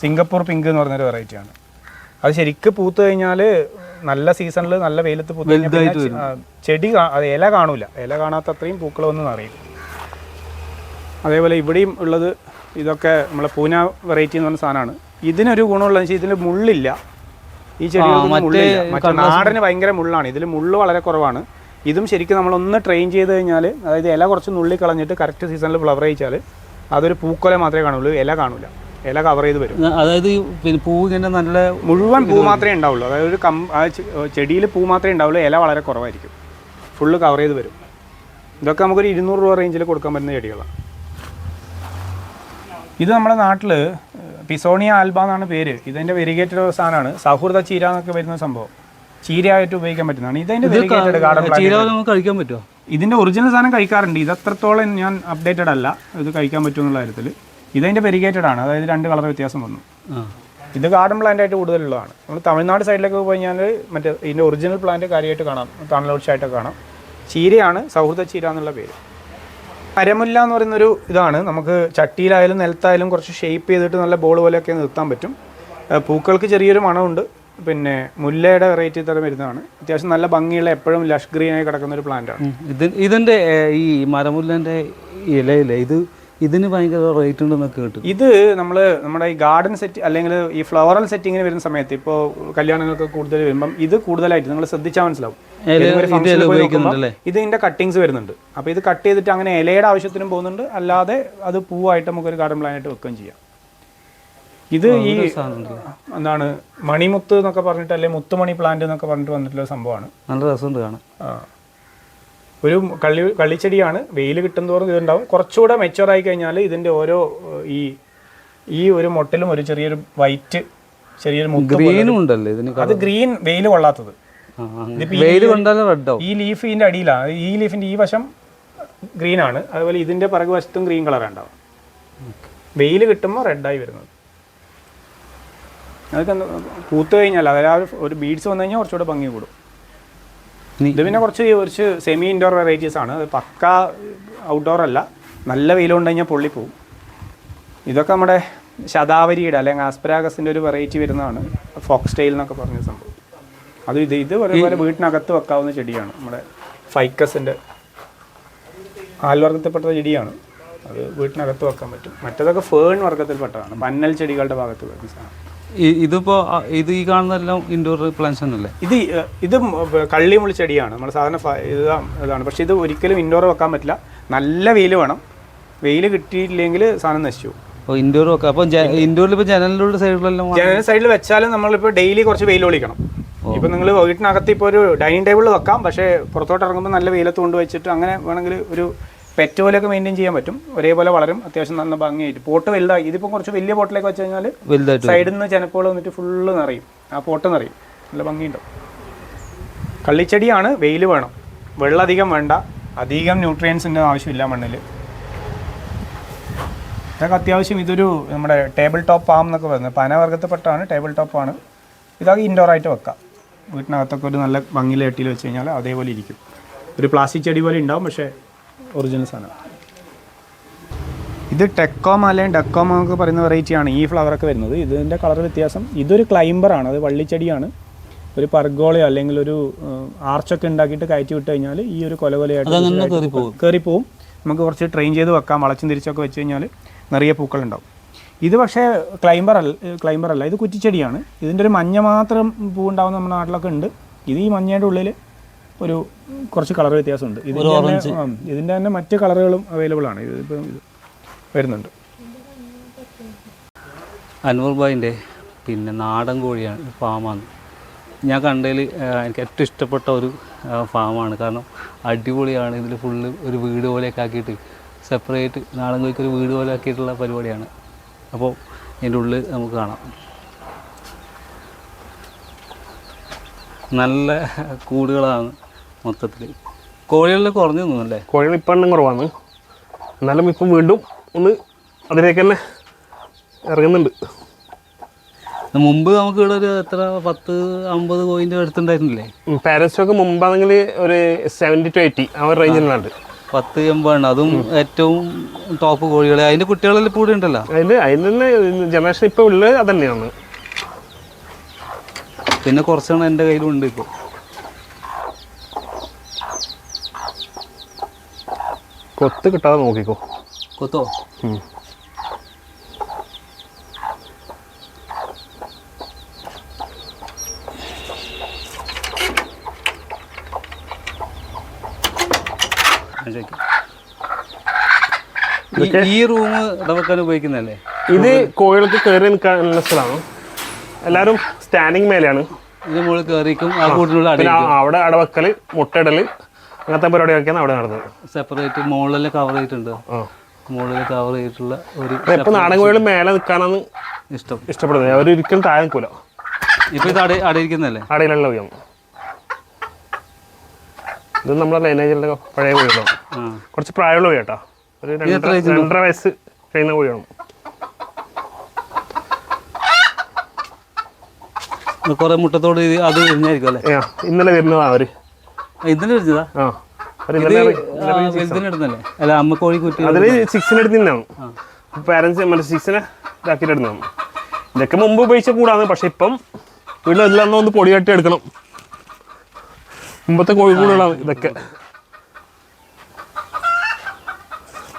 സിംഗപ്പൂർ പിങ്ക് എന്ന് പറഞ്ഞൊരു വെറൈറ്റിയാണ്. അത് ശരിക്കും പൂത്ത് കഴിഞ്ഞാൽ നല്ല സീസണിൽ നല്ല വെയിലത്ത് പൂത്ത് കഴിഞ്ഞാൽ ചെടി അത് ഇല കാണൂല. ഇല കാണാത്ത അത്രയും പൂക്കൾ വന്ന് നിറയും. അതേപോലെ ഇവിടെയും ഉള്ളത് ഇതൊക്കെ നമ്മളെ പൂന വെറൈറ്റി എന്ന് പറഞ്ഞ സാധനമാണ്. ഇതിനൊരു ഗുണമുള്ളതെന്ന് വെച്ചാൽ ഇതിന് മുള്ളില്ല. ഈ ചെടികൾക്ക് മുള്ളില്ല. മറ്റേ നാടന് ഭയങ്കര മുള്ളാണ്. ഇതിൽ മുള്ള് വളരെ കുറവാണ്. ഇതും ശരിക്കും നമ്മളൊന്ന് ട്രെയിൻ ചെയ്ത് കഴിഞ്ഞാൽ, അതായത് ഇല കുറച്ച് നുള്ളി കളഞ്ഞിട്ട് കറക്റ്റ് സീസണിൽ ഫ്ലവർ ചെയ്യിച്ചാൽ അതൊരു പൂക്കൊല മാത്രമേ കാണുള്ളൂ, ഇല കാണൂല. ഇല കവർ ചെയ്ത് വരും. അതായത് പിന്നെ പൂ ഇങ്ങനെ നല്ല മുഴുവൻ പൂ മാത്രമേ ഉണ്ടാവുള്ളൂ. അതായത് ഒരു ചെടിയിൽ പൂ മാത്രമേ ഉണ്ടാവുള്ളൂ, ഇല വളരെ കുറവായിരിക്കും. ഫുള്ള് കവർ ചെയ്ത് വരും. ഇതൊക്കെ നമുക്കൊരു 200 രൂപ റേഞ്ചിൽ കൊടുക്കാൻ പറ്റുന്ന ചെടികളാണ്. ഇത് നമ്മുടെ നാട്ടിൽ പിസോണിയ ആൽബ എന്നാണ് പേര്. ഇതിൻ്റെ വെരിഗേറ്റഡ് സാധനമാണ്. സൗഹൃദ ചീര എന്നൊക്കെ വരുന്ന സംഭവം. ചീരയായിട്ട് ഉപയോഗിക്കാൻ പറ്റുന്നതാണ്. ഇതിൻ്റെ വെരിഗേറ്റഡ് ഗാർഡൻ നമുക്ക് കഴിക്കാൻ പറ്റുമോ? ഇതിൻ്റെ ഒറിജിനൽ സാധനം കഴിക്കാറുണ്ട്. ഇത് അത്രത്തോളം ഞാൻ അപ്ഡേറ്റഡ് അല്ല ഇത് കഴിക്കാൻ പറ്റുമെന്നുള്ള കാര്യത്തിൽ. ഇതിൻ്റെ വെരിഗേറ്റഡ് ആണ്. അതായത് 2 കളർ വ്യത്യാസം വന്നു. ഇത് ഗാർഡൻ പ്ലാന്റ് ആയിട്ട് കൂടുതലുള്ളതാണ്. നമ്മൾ തമിഴ്നാട് സൈഡിലേക്ക് പോയി കഴിഞ്ഞാൽ മറ്റേ ഇതിൻ്റെ ഒറിജിനൽ പ്ലാന്റ് കാര്യമായിട്ട് കാണാം, തണലോട്സായിട്ടൊക്കെ കാണാം. ചീരയാണ് സൗഹൃദ ചീര എന്നുള്ള പേര്. അരമുല്ല എന്ന് പറയുന്നൊരു ഇതാണ്. നമുക്ക് ചട്ടിയിലായാലും നിലത്തായാലും കുറച്ച് ഷേപ്പ് ചെയ്തിട്ട് നല്ല ബോൾ പോലെയൊക്കെ നിർത്താൻ പറ്റും. പൂക്കൾക്ക് ചെറിയൊരു മണമുണ്ട്. പിന്നെ മുല്ലയുടെ വെറൈറ്റി തരം വരുന്നതാണ്. അത്യാവശ്യം നല്ല ഭംഗിയുള്ള എപ്പോഴും ലഷ് ഗ്രീനായി കിടക്കുന്ന ഒരു പ്ലാന്റാണ്. ഇതിൻ്റെ ഈ മരമുല്ലൻ്റെ ഇലയില്ലേ, ഇതിന് ഭയങ്കര റേറ്റ് ഉണ്ടെന്നൊക്കെ കേട്ടു. ഇത് നമ്മുടെ ഈ ഗാർഡൻ സെറ്റ് അല്ലെങ്കിൽ ഈ ഫ്ലവറൽ സെറ്റിങ്ങിന് വരുന്ന സമയത്ത്, ഇപ്പോൾ കല്യാണങ്ങൾക്ക് കൂടുതൽ വരുമ്പം ഇത് കൂടുതലായിട്ട് നിങ്ങൾ ശ്രദ്ധിച്ചാൽ മനസ്സിലാവും. ഇതിൻ്റെ കട്ടിങ്സ് വരുന്നുണ്ട്. അപ്പോൾ ഇത് കട്ട് ചെയ്തിട്ട് അങ്ങനെ ഇലയുടെ ആവശ്യത്തിനും പോകുന്നുണ്ട്, അല്ലാതെ അത് പൂവായിട്ട് നമുക്കൊരു ഗാർഡൻ പ്ലാനായിട്ട് വെക്കുകയും ചെയ്യാം. ഇത് ഈ എന്താണ് മണിമുത്ത് എന്നൊക്കെ പറഞ്ഞിട്ട്, അല്ലെങ്കിൽ മുത്തുമണി പ്ലാന്റ് എന്നൊക്കെ പറഞ്ഞിട്ട് വന്നിട്ടുള്ള സംഭവമാണ്. നല്ല രസമുണ്ട് കാണാൻ. ഒരു കള്ളിച്ചെടിയാണ്. വെയിൽ കിട്ടുന്നതോറും ഇതുണ്ടാവും. കുറച്ചുകൂടെ മെച്ചുവറായി കഴിഞ്ഞാൽ ഇതിൻ്റെ ഓരോ ഈ ഒരു മൊട്ടിലും ഒരു ചെറിയൊരു വൈറ്റ് ചെറിയൊരു ഗ്രീനും ഉണ്ടല്ലേ ഇതിന്? അത് ഗ്രീൻ, വെയിൽ കൊള്ളാത്തത്. ഈ ലീഫിൻ്റെ അടിയിലാണ്. ഈ ലീഫിൻ്റെ ഈ വശം ഗ്രീനാണ്. അതുപോലെ ഇതിൻ്റെ പിറകു വശത്തും ഗ്രീൻ കളറാണ് ഉണ്ടാവും. വെയിൽ കിട്ടുമ്പോൾ റെഡായി വരുന്നത്. അതൊക്കെ പൂത്ത് കഴിഞ്ഞാൽ അതായത് ഒരു ബീഡ്സ് വന്നു കഴിഞ്ഞാൽ കുറച്ചുകൂടെ ഭംഗി കൂടും. ഇത് പിന്നെ കുറച്ച് സെമി ഇൻഡോർ വെറൈറ്റീസ് ആണ്. അത് പക്ക ഔട്ട്ഡോർ അല്ല. നല്ല വെയിൽ കൊണ്ട് കഴിഞ്ഞാൽ പൊള്ളിപ്പോവും. ഇതൊക്കെ നമ്മുടെ ശതാവരിയുടെ അല്ലെങ്കിൽ ആസ്പരാഗസിൻ്റെ ഒരു വെറൈറ്റി വരുന്നതാണ്. ഫോക്സ് ടെയിൽ എന്നൊക്കെ പറഞ്ഞ സംഭവം. അത് ഇത് ഒരേപോലെ വീട്ടിനകത്ത് വെക്കാവുന്ന ചെടിയാണ്. നമ്മുടെ ഫൈക്കസിൻ്റെ ആൽവർഗത്തിൽപ്പെട്ട ചെടിയാണ്. അത് വീട്ടിനകത്ത് വെക്കാൻ പറ്റും. മറ്റേതൊക്കെ ഫേൺ വർഗത്തിൽപ്പെട്ടതാണ്. പന്നൽ ചെടികളുടെ ഭാഗത്ത് വരുന്ന സാധനം. ഇതിപ്പോൾ ഈ കാണുന്നതെല്ലാം ഇൻഡോർ പ്ലാന്റ്സ് തന്നെയല്ലേ? ഇത് കള്ളിമുള്ളി ചെടിയാണ്. നമ്മൾ സാധാരണ ഇതാണ്. പക്ഷേ ഇത് ഒരിക്കലും ഇൻഡോർ വെക്കാൻ പറ്റില്ല. നല്ല വെയിൽ വേണം. വെയിൽ കിട്ടിയില്ലെങ്കിൽ സാധനം നശിച്ചു. അപ്പോൾ ഇൻഡോർ വെക്കാം. അപ്പോൾ ഇൻഡോറിൽ ഇപ്പോൾ ജനലിലുള്ള സൈഡിലെല്ലാം ജനൽ സൈഡിൽ വെച്ചാലും നമ്മളിപ്പോൾ ഡെയിലി കുറച്ച് വെയിൽ ഒളിക്കണം. ഇപ്പം നിങ്ങൾ വീട്ടിനകത്ത് ഇപ്പോൾ ഒരു ഡൈനിങ് ടേബിളിൽ വെക്കാം. പക്ഷേ പുറത്തോട്ട് ഇറങ്ങുമ്പോൾ നല്ല വെയിലത്ത് കൊണ്ട് വെച്ചിട്ട് അങ്ങനെ വേണമെങ്കിൽ ഒരു പെറ്റ് പോലെയൊക്കെ മെയിൻറ്റെയിൻ ചെയ്യാൻ പറ്റും. ഒരേപോലെ വളരും. അത്യാവശ്യം നല്ല ഭംഗിയായിട്ട്. പോട്ട് വലുതായി. ഇതിപ്പോൾ കുറച്ച് വലിയ പോട്ടിലേക്ക് വെച്ച് കഴിഞ്ഞാൽ സൈഡിൽ നിന്ന് ചെനപ്പുകൾ വന്നിട്ട് ഫുള്ള് നിറയും. ആ പോട്ട് നിറയും. നല്ല ഭംഗിയുണ്ടാവും. കള്ളിച്ചെടിയാണ്. വെയിൽ വേണം. വെള്ളം അധികം വേണ്ട. അധികം ന്യൂട്രിയൻസിൻ്റെ ആവശ്യമില്ല മണ്ണിൽ. ഇതൊക്കെ അത്യാവശ്യം. ഇതൊരു നമ്മുടെ ടേബിൾ ടോപ്പ് പാം എന്നൊക്കെ പറയുന്നത് പനവർഗത്തിൽപ്പെട്ടാണ്. ടേബിൾ ടോപ്പാണ്. ഇതൊക്കെ ഇൻഡോറായിട്ട് വെക്കാം. വീട്ടിനകത്തൊക്കെ ഒരു നല്ല ഭംഗിയിലെ ചട്ടിയിൽ വെച്ച് കഴിഞ്ഞാൽ അതേപോലെ ഇരിക്കും. ഒരു പ്ലാസ്റ്റിക് ചെടി പോലെ ഉണ്ടാവും, പക്ഷേ ഒറിജിനൽ സാധനം. ഇത് ടെക്കോമ അല്ലെങ്കിൽ ഡെക്കോമ എന്നൊക്കെ പറയുന്ന വെറൈറ്റിയാണ് ഈ ഫ്ലവറൊക്കെ വരുന്നത്. ഇതിൻ്റെ കളർ വ്യത്യാസം. ഇതൊരു ക്ലൈംബറാണ്. അത് വള്ളിച്ചെടിയാണ്. ഒരു പർഗോളയോ അല്ലെങ്കിൽ ഒരു ആർച്ചൊക്കെ ഉണ്ടാക്കിയിട്ട് കയറ്റി വിട്ട് കഴിഞ്ഞാൽ ഈ ഒരു കൊലകൊലയായിട്ട് കയറിപ്പോവും. നമുക്ക് കുറച്ച് ട്രെയിൻ ചെയ്ത് വെക്കാം. വളച്ചും തിരിച്ചൊക്കെ വെച്ച് കഴിഞ്ഞാൽ നിറയെ പൂക്കളുണ്ടാവും. ഇത് പക്ഷേ ക്ലൈംബർ അല്ല. ഇത് കുറ്റിച്ചെടിയാണ്. ഇതിൻ്റെ ഒരു മഞ്ഞ മാത്രം പൂവുണ്ടാവുന്ന നമ്മുടെ നാട്ടിലൊക്കെ ഉണ്ട്. ഇത് ഈ മഞ്ഞയുടെ ഉള്ളിൽ ഒരു കുറച്ച് കളർ വ്യത്യാസമുണ്ട്. ഇതിൻ്റെ തന്നെ മറ്റ് കളറുകളും അവൈലബിൾ ആണ്. ഇതിപ്പോൾ ഇത് വരുന്നുണ്ട്. അൻവർ ഭായിൻ്റെ പിന്നെ നാടൻ കോഴിയാണ് ഫാമാണ്. ഞാൻ കണ്ടതിൽ എനിക്ക് ഏറ്റവും ഇഷ്ടപ്പെട്ട ഒരു ഫാമാണ്. കാരണം അടിപൊളിയാണ്. ഇതിൽ ഫുള്ള് ഒരു വീട് പോലെയൊക്കെ ആക്കിയിട്ട് സെപ്പറേറ്റ് നാടൻ കോഴിക്ക് ഒരു വീട് പോലെ ആക്കിയിട്ടുള്ള പരിപാടിയാണ്. അപ്പോൾ ഇതിൻ്റെ ഉള്ളിൽ നമുക്ക് കാണാം. നല്ല കൂടുകളാണ്. മൊത്തത്തിൽ. കോഴികളിൽ കുറഞ്ഞു തോന്നുന്നല്ലേ? കോഴികൾ ഇപ്പം എണ്ണം കുറവാണ്, എന്നാലും ഇപ്പം വീണ്ടും ഒന്ന് അതിലേക്ക് തന്നെ ഇറങ്ങുന്നുണ്ട്. മുമ്പ് നമുക്ക് ഇവിടെ ഒരു എത്ര 10-50 കോയിൻ്റെ അടുത്തുണ്ടായിരുന്നില്ലേ? പാരൻസൊക്കെ മുമ്പാണെങ്കിൽ ഒരു 70 to 80 ആ ഒരു റേഞ്ചിലുണ്ട്. 10-80 അതും ഏറ്റവും ടോപ്പ് കോഴികളെ. അതിൻ്റെ കുട്ടികളെല്ലാം ഇപ്പോൾ ഇവിടെ ഉണ്ടല്ലോ. അതിന് തന്നെ ജനറേഷൻ ഇപ്പോൾ ഉള്ളത് അത് തന്നെയാണ്. പിന്നെ കുറച്ചെണ്ണം എൻ്റെ കയ്യിലുണ്ട് ഇപ്പോൾ. കൊത്ത് കിട്ടാതെ നോക്കിക്കോ. കൊത്തോ? ഈ റൂം ഇടവെക്കാൻ ഉപയോഗിക്കുന്നതല്ലേ? ഇത് കോഴികൾക്ക് കയറി നിൽക്കാനുള്ള സ്ഥലമാണ്. എല്ലാവരും സ്റ്റാൻഡിങ് മേലെയാണ്. ഇതിന് മുകളിൽ കയറിക്കും ആ കൂട്ടിനുള്ള അവിടെ അടവെക്കൽ, മുട്ടയിടൽ, അങ്ങനത്തെ പരിപാടിയൊക്കെയാണ് അവിടെ നടന്നത്. സെപ്പറേറ്റ് മുകളിലെല്ലാം കവർ ചെയ്തിട്ടുണ്ട്. മുകളിൽ കവർ ചെയ്തിട്ടുള്ള ഒരു. ഇപ്പൊ നാടൻ കോഴികൾ മേലെ നിൽക്കാനാണ് ഇഷ്ടപ്പെടുന്നത്. അവരൊരിക്കലും താഴെ നിൽക്കൂല. ഇപ്പൊ ഇത് അടയിരിക്കുന്നല്ലേ? അടയിലുള്ള കോഴിയാണ്. ഇത് നമ്മളെ ലൈനേജിലെ പഴയ കോഴികളാണ്. കുറച്ച് പ്രായമുള്ള കോഴി കേട്ടോ. ഒരു 2.5 വയസ്സ് കഴിയുന്ന കോഴിയാണ്. കുറെ മുട്ടത്തോട് അത് വിരിഞ്ഞായിരിക്കും അല്ലേ? ഇന്നലെ വരുന്നതാ അവര്. ഇന്നലെ വിരിഞ്ഞതാ? വലുതിനെടുന്നല്ലേ? അല്ല, അമ്മ കോഴി കുട്ടി അതില് 6 എടുത്തിട്ടാണ് പാരൻസ് മറ്റേ 6 ഇതാക്കിയിട്ട് എടുക്കുന്നതാണ്. ഇതൊക്കെ മുമ്പ് ഉപയോഗിച്ച കൂടാണ്. പക്ഷെ ഇപ്പം വീട്ടിലെല്ലാം ഒന്ന് പൊടി കട്ടി എടുക്കണം. മുമ്പത്തെ കോഴിക്കൂടുകളാണ് ഇതൊക്കെ.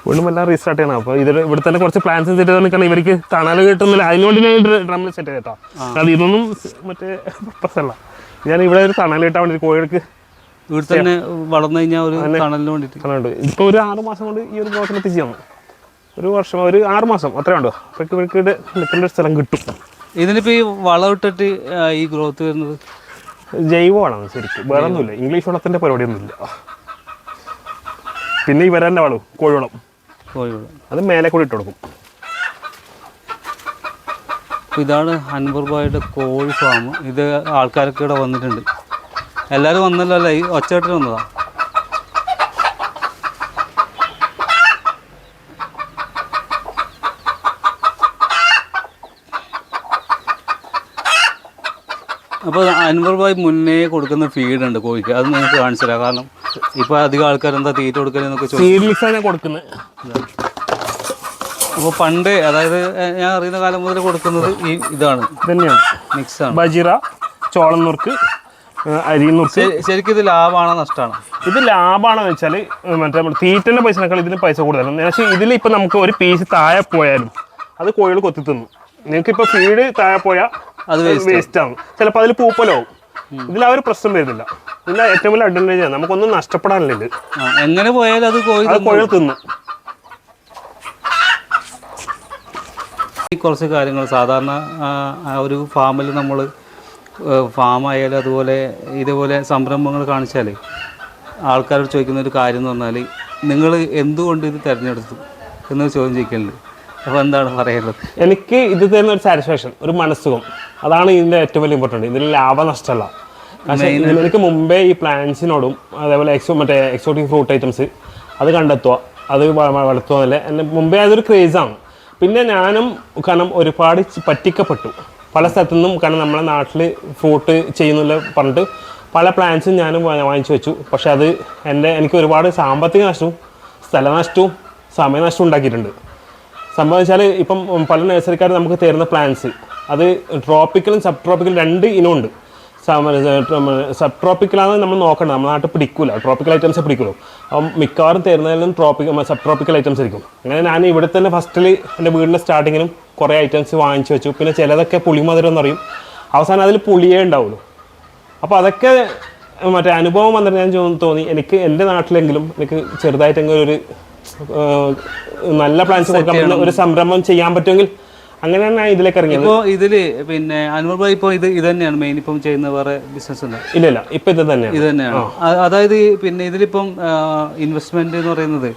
വീണ്ടും എല്ലാം റീസ്റ്റാർട്ട് ചെയ്യണം. അപ്പോൾ ഇതിൽ ഇവിടെ തന്നെ കുറച്ച് പ്ലാൻസ് സെറ്റ് ചെയ്ത് നിൽക്കണം. ഇവർക്ക് തണൽ കിട്ടുന്നില്ല, അതിനുവേണ്ടി ഞാൻ ഡ്രമ്മിൽ സെറ്റ് ചെയ്തേട്ടോ. അത് ഇതൊന്നും മറ്റേ പർപ്പസല്ല. ഞാൻ ഇവിടെ ഒരു തണൽ കിട്ടാൻ വേണ്ടി കോഴികൾക്ക് ഇവിടെ തന്നെ വളർന്നു കഴിഞ്ഞാൽ ഒരു തണലിന് വേണ്ടിയിട്ട്. ഇപ്പോൾ ഒരു 6 മാസം കൊണ്ട് ഈ ഒരു ഗ്രോത്തിൽ എത്തിച്ചാണ്. ഒരു വർഷം, ഒരു 6 മാസം അത്രേ ഉണ്ടോ. അപ്പോഴേക്ക് ഇവർക്ക് നിൽക്കേണ്ട ഒരു സ്ഥലം കിട്ടും. ഇതിനിപ്പോൾ ഈ വളം ഇട്ടിട്ട് ഈ ഗ്രോത്ത് വരുന്നത് ജൈവവളമാണ് ശരിക്കും, വേറെ ഒന്നുമില്ല. ഇംഗ്ലീഷ് വളത്തിൻ്റെ പരിപാടിയൊന്നുമില്ല. പിന്നെ ഈ വരാൻ്റെ വളം കോഴിവളം, അത് മേലെ കൂടി ഇട്ട് കൊടുക്കും. ഇതാണ് അൻവർ ഭായിയുടെ കോഴി ഫാം. ഇത് ആൾക്കാരൊക്കെ ഇവിടെ വന്നിട്ടുണ്ട്. എല്ലാവരും വന്നല്ലോ അല്ലേ? ഈ ഒച്ചയാട്ടിൽ വന്നതാ. അപ്പോൾ അൻവർ ഭായ് മുന്നേ കൊടുക്കുന്ന ഫീഡുണ്ട് കോഴിക്ക്, അത് നിങ്ങൾക്ക് കാണിച്ചു തരാം. കാരണം ഇപ്പോൾ അധികം ആൾക്കാർ എന്താ തീറ്റ കൊടുക്കലെന്നൊക്കെ കൊടുക്കുന്നത്. അപ്പോൾ പണ്ട്, അതായത് ഞാൻ അറിയുന്ന കാലം മുതൽ കൊടുക്കുന്നത് ഇതാണ് തന്നെയാണ്. മിക്സാണ്. ബജിറ, ചോളം നുറുക്ക്, അരി നുറുക്ക്. ശരിക്കും ഇത് ലാഭമാണോ നഷ്ടമാണോ? ഇത് ലാഭമാണെന്ന് വെച്ചാൽ മറ്റേ നമ്മൾ തീറ്റൻ്റെ പൈസനേക്കാൾ ഇതിന് പൈസ കൂടുതലാണ്. പക്ഷേ ഇതിൽ ഇപ്പം നമുക്ക് ഒരു പീസ് താഴെ പോയാലും അത് കോഴികൾ കൊത്തി തിന്നു. നിങ്ങൾക്കിപ്പോൾ ഫീഡ് താഴെ പോയാൽ അത് വേസ്റ്റ് ആവും. ചിലപ്പോൾ അതിൽ പൂപ്പലാവും. ഇതിൽ ആ ഒരു പ്രശ്നം വരുന്നില്ല. ഇതിൻ്റെ ഏറ്റവും വലിയ അഡ്വാൻറ്റേജ് ആണ്, നമുക്കൊന്നും നഷ്ടപ്പെടാനില്ല. ഇത് എങ്ങനെ പോയാലും അത് കോഴികൾ തിന്നു. കുറച്ച് കാര്യങ്ങൾ സാധാരണ ആ ഒരു ഫാമിൽ നമ്മൾ ഫാമായാലും അതുപോലെ ഇതുപോലെ സംരംഭങ്ങൾ കാണിച്ചാൽ ആൾക്കാരോട് ചോദിക്കുന്ന ഒരു കാര്യം എന്ന് പറഞ്ഞാൽ, നിങ്ങൾ എന്തുകൊണ്ട് ഇത് തിരഞ്ഞെടുത്തു എന്നൊരു ചോദ്യം ചോദിക്കലുണ്ട്. അപ്പോൾ എന്താണ് പറയുന്നത്? എനിക്ക് ഇത് തരുന്ന ഒരു സാറ്റിസ്ഫാക്ഷൻ, ഒരു മനസ്സുഖം, അതാണ് ഇതിൻ്റെ ഏറ്റവും വലിയ ഇമ്പോർട്ടൻറ്റ്. ഇതിൽ ലാഭനഷ്ടമല്ല. പക്ഷേ എനിക്ക് മുമ്പേ ഈ പ്ലാന്റ്സിനോടും അതേപോലെ മറ്റേ എക്സോട്ടിക് ഫ്രൂട്ട് ഐറ്റംസ് അത് കണ്ടെത്തുക, അത് വളർത്തുക എന്നല്ലേ എൻ്റെ മുമ്പേ അതൊരു ക്രേസാണ്. പിന്നെ ഞാനും കാരണം ഒരുപാട് പറ്റിക്കപ്പെട്ടു പല സ്ഥലത്തു നിന്നും. കാരണം നമ്മളെ നാട്ടിൽ ഫ്രൂട്ട് ചെയ്യുന്നില്ല പറഞ്ഞിട്ട് പല പ്ലാന്റ്സും ഞാനും വാങ്ങിച്ചു വെച്ചു. പക്ഷെ അത് എനിക്ക് ഒരുപാട് സാമ്പത്തിക നഷ്ടവും സ്ഥലനഷ്ടവും സമയനഷ്ടവും ഉണ്ടാക്കിയിട്ടുണ്ട്. സംഭവം വെച്ചാൽ ഇപ്പം പല നഴ്സറിക്കാർ നമുക്ക് തരുന്ന പ്ലാന്റ്സ് അത് ട്രോപ്പിക്കലും സബ് ട്രോപ്പിക്കലും 2 ഇനമുണ്ട്. സബ് ട്രോപ്പിക്കലാണ് നമ്മൾ നോക്കേണ്ടത്, നമ്മുടെ നാട്ടിൽ പിടിക്കൂല, ട്രോപ്പിക്കൽ ഐറ്റംസ് പിടിക്കുള്ളൂ. അപ്പം മിക്കവാറും തരുന്നതിലും സബ് ട്രോപ്പിക്കൽ ഐറ്റംസ് ആയിരിക്കും. അങ്ങനെ ഞാൻ ഇവിടെ തന്നെ ഫസ്റ്റിൽ എൻ്റെ വീടിൻ്റെ സ്റ്റാർട്ടിങ്ങിനും കുറേ ഐറ്റംസ് വാങ്ങിച്ചു വെച്ചു. പിന്നെ ചിലതൊക്കെ പുളിമധുരം എന്ന് പറയും, അവസാനം അതിൽ പുളിയേ ഉണ്ടാവുള്ളൂ. അപ്പോൾ അതൊക്കെ മറ്റേ അനുഭവം വന്നിട്ട് ഞാൻ തോന്നി എനിക്ക് എൻ്റെ നാട്ടിലെങ്കിലും എനിക്ക് ചെറുതായിട്ടെങ്കിലും ഒരു നല്ല പ്ലാൻസ് കൊടുക്കാൻ പറ്റുന്ന ഒരു സംരംഭം ചെയ്യാൻ പറ്റുമെങ്കിൽ അങ്ങനെയാണ് ഞാൻ ഇതിലേക്ക് ഇറങ്ങിയത്. ഇപ്പോൾ ഇതിൽ പിന്നെ അൻവർ ഭായ് ഇപ്പോൾ ഇത് തന്നെയാണ് മെയിൻ ഇപ്പം ചെയ്യുന്ന, വേറെ ബിസിനസ് ഉണ്ട്? ഇല്ല, ഇപ്പം ഇത് തന്നെയാണ്. അതായത് പിന്നെ ഇതിലിപ്പം ഇൻവെസ്റ്റ്മെന്റ് എന്ന് പറയുന്നത്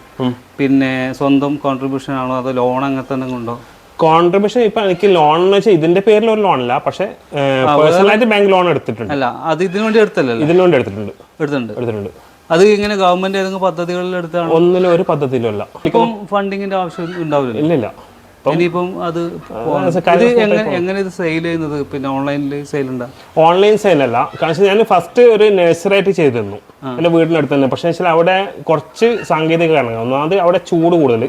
പിന്നെ സ്വന്തം കോൺട്രിബ്യൂഷൻ ആണോ അതോ ലോൺ അങ്ങനത്തെ എന്തെങ്കിലും ഉണ്ടോ? കോൺട്രിബ്യൂഷൻ ഇപ്പൊ എനിക്ക് ലോൺ എന്ന് വെച്ചാൽ ഇതിന്റെ പേരിൽ ഒരു ലോൺ അല്ല, പക്ഷെ പേഴ്സണലായിട്ട് ബാങ്ക് ലോൺ എടുത്തിട്ടുണ്ട്. അല്ല, അത് ഇതിനു വേണ്ടി എടുത്തല്ലോ? ഇതിനു വേണ്ടി എടുത്തിട്ടുണ്ട്. എടുത്തിട്ടുണ്ട്. അത് ഇങ്ങനെ ഗവൺമെന്റ് ഏതെങ്കിലും പദ്ധതികളിൽ എടുത്താണ്? ഒന്നിലും ഒരു പദ്ധതിയിലും അല്ല. ഇപ്പം ഫണ്ടിങ്ങിന്റെ ആവശ്യം ഉണ്ടാവില്ല? ഇല്ല. ഇനിയിപ്പം അത് എങ്ങനെ ഇത് സെയിൽ ചെയ്യുന്നത്? പിന്നെ ഓൺലൈനിൽ സെയിൽ ഉണ്ടാ? ഓൺലൈൻ സെയിൽ അല്ല, കാരണം ഞാൻ ഫസ്റ്റ് ഒരു നഴ്സറി ആയിട്ട് ചെയ്തിരുന്നു എൻ്റെ വീടിനടുത്ത് തന്നെ. പക്ഷേ വെച്ചാൽ അവിടെ കുറച്ച് സാങ്കേതിക കാരണങ്ങൾ. ഒന്നാമത് അവിടെ ചൂട് കൂടുതൽ,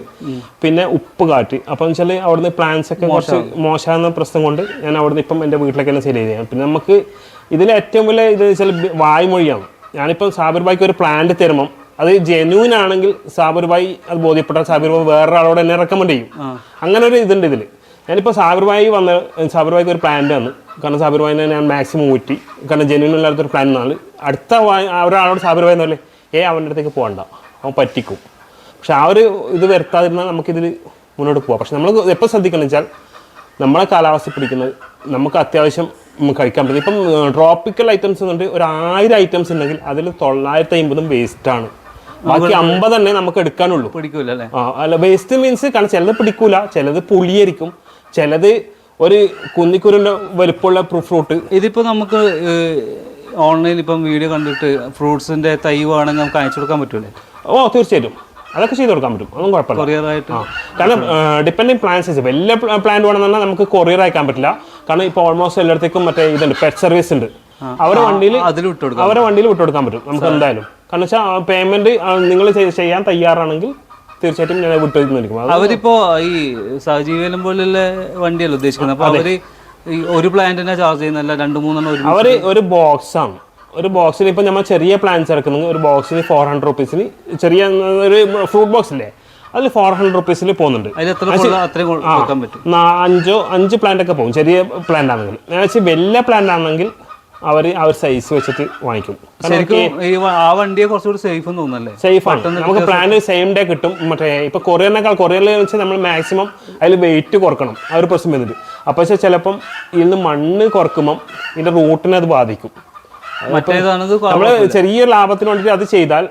പിന്നെ ഉപ്പ് കാറ്റ്. അപ്പം വെച്ചാൽ അവിടുന്ന് പ്ലാന്റ്സ് ഒക്കെ കുറച്ച് മോശമാകുന്ന പ്രശ്നം കൊണ്ട് ഞാൻ അവിടുന്ന് ഇപ്പം എൻ്റെ വീട്ടിലേക്ക് തന്നെ സെയിൽ ചെയ്തതാണ്. പിന്നെ നമുക്ക് ഇതിൽ ഏറ്റവും വലിയ ഇത് വെച്ചാൽ വായ്മൊഴിയാണ്. ഞാനിപ്പം സാബിർ ഭായിക്ക് ഒരു പ്ലാന്റ് തരുമ്പം അത് ജെന്യൂൻ ആണെങ്കിൽ സാബിർ ഭായി അത് ബോധ്യപ്പെട്ടാൽ സാബിർ ഭായി വേറൊരാളോട് എന്നെ റെക്കമെൻഡ് ചെയ്യും. അങ്ങനെ ഒരു ഇതുണ്ട് ഇതിൽ. ഞാനിപ്പോൾ സാബിർ ഭായി സാബിർ ഭായിക്ക് ഒരു പ്ലാന്റ് വന്നു. കാരണം സാബിർ ഭായിനെ ഞാൻ മാക്സിമം ഊറ്റി, കാരണം ജെന്യൂൻ ഇല്ലാത്തൊരു പ്ലാൻ എന്നാണ്. അടുത്ത ഒരാളോട് സാബിർ ഭായി എന്നല്ലേ അവൻ്റെ അടുത്തേക്ക് പോകണ്ട, അവൻ പറ്റിക്കും. പക്ഷെ ആ ഒരു ഇത് വരുത്താതിരുന്നാൽ നമുക്കിതിൽ മുന്നോട്ട് പോവാം. പക്ഷെ നമ്മൾ എപ്പോൾ ശ്രദ്ധിക്കണം വെച്ചാൽ നമ്മളെ കാലാവസ്ഥ പിടിക്കുന്നത് നമുക്ക് അത്യാവശ്യം കഴിക്കാൻ പറ്റും. ഇപ്പം ട്രോപ്പിക്കൽ ഐറ്റംസ് എന്നുണ്ട് ഒരു 1000 ഐറ്റംസ് ഉണ്ടെങ്കിൽ അതിൽ 950 വേസ്റ്റാണ്. ബാക്കി 50 തന്നെ നമുക്ക് എടുക്കാനുള്ളൂ. പിടിക്കൂല അല്ലേ? അല്ല, വേസ്റ്റ് മീൻസ് കാരണം ചിലത് പിടിക്കൂല, ചിലത് പുളിയായിരിക്കും, ചിലത് ഒരു കുന്നിക്കുരുൻ്റെ വലുപ്പമുള്ള ഫ്രൂട്ട്. ഇതിപ്പോൾ നമുക്ക് ഓൺലൈനിൽ ഇപ്പം വീഡിയോ കണ്ടിട്ട് ഫ്രൂട്ട്സിന്റെ തൈ വേണമെങ്കിൽ നമുക്ക് അയച്ചു കൊടുക്കാൻ പറ്റൂലേ? തീർച്ചയായിട്ടും അതൊക്കെ ചെയ്ത് കൊടുക്കാൻ പറ്റും, അതൊന്നും കുഴപ്പമില്ല. കൊറിയറായിട്ട് കാരണം ഡിപ്പെൻഡിങ് പ്ലാൻസ് വലിയ പ്ലാന്റ് വേണമെന്ന് പറഞ്ഞാൽ നമുക്ക് കൊറിയർ അയക്കാൻ പറ്റില്ല. കാരണം ഇപ്പോൾ ഓൾമോസ്റ്റ് എല്ലായിടത്തേക്കും മറ്റേ ഇതുണ്ട്, പെറ്റ് സർവീസ് ഉണ്ട്. അവരുടെ വണ്ടിയിൽ വിട്ടുകൊടുക്കാൻ പറ്റും നമുക്ക് എന്തായാലും. കാരണം വെച്ചാൽ പേയ്മെന്റ് നിങ്ങൾ ചെയ്യാൻ തയ്യാറാണെങ്കിൽ തീർച്ചയായിട്ടും ഞാൻ വിട്ടുകൊടുക്കുന്നതായിരിക്കും. അവരിപ്പോ ഈ സഹജീവനം പോലുള്ള വണ്ടിയല്ല ഉദ്ദേശിക്കുന്നത്. അപ്പൊ അവര് ഒരു പ്ലാന്റിനെ ചാർജ് ചെയ്യുന്നല്ല 2-3 അവര് ഒരു ബോക്സാണ്. ഒരു ബോക്സിന് ഇപ്പം നമ്മൾ ചെറിയ പ്ലാന്റ്സ് ഇറക്കുന്നെങ്കിൽ ഒരു ബോക്സിന് 400 റുപ്പീസിന് ചെറിയ ഒരു ഫ്രൂട്ട് ബോക്സ് ഇല്ലേ, അതിൽ 400 റുപ്പീസിൽ പോകുന്നുണ്ട്. 5 പ്ലാന്റ് ഒക്കെ പോകും ചെറിയ പ്ലാന്റ് ആണെങ്കിൽ. ഞാൻ വെച്ചാൽ വലിയ പ്ലാന്റ് ആണെങ്കിൽ അവർ സൈസ് വെച്ചിട്ട് വാങ്ങിക്കും. ആ വണ്ടിയെ കുറച്ചുകൂടി സേഫ് തോന്നുന്നല്ലേ? സേഫാണ്. നമുക്ക് പ്ലാന്റ് സെയിം ഡേ കിട്ടും. മറ്റേ ഇപ്പൊ കൊറിയറിൽ വെച്ചാൽ നമ്മൾ മാക്സിമം അതിൽ വെയിറ്റ് കുറക്കണം, ആ ഒരു പ്രശ്നം വന്നിട്ട്. അപ്പോൾ വെച്ചാൽ ചിലപ്പം ഇതിന് മണ്ണ് കുറക്കുമ്പം ഇതിന്റെ റൂട്ടിനെ അത് ബാധിക്കും. നമ്മള് ചെറിയ ലാഭത്തിന് വേണ്ടിയിട്ട് അത് ചെയ്താൽ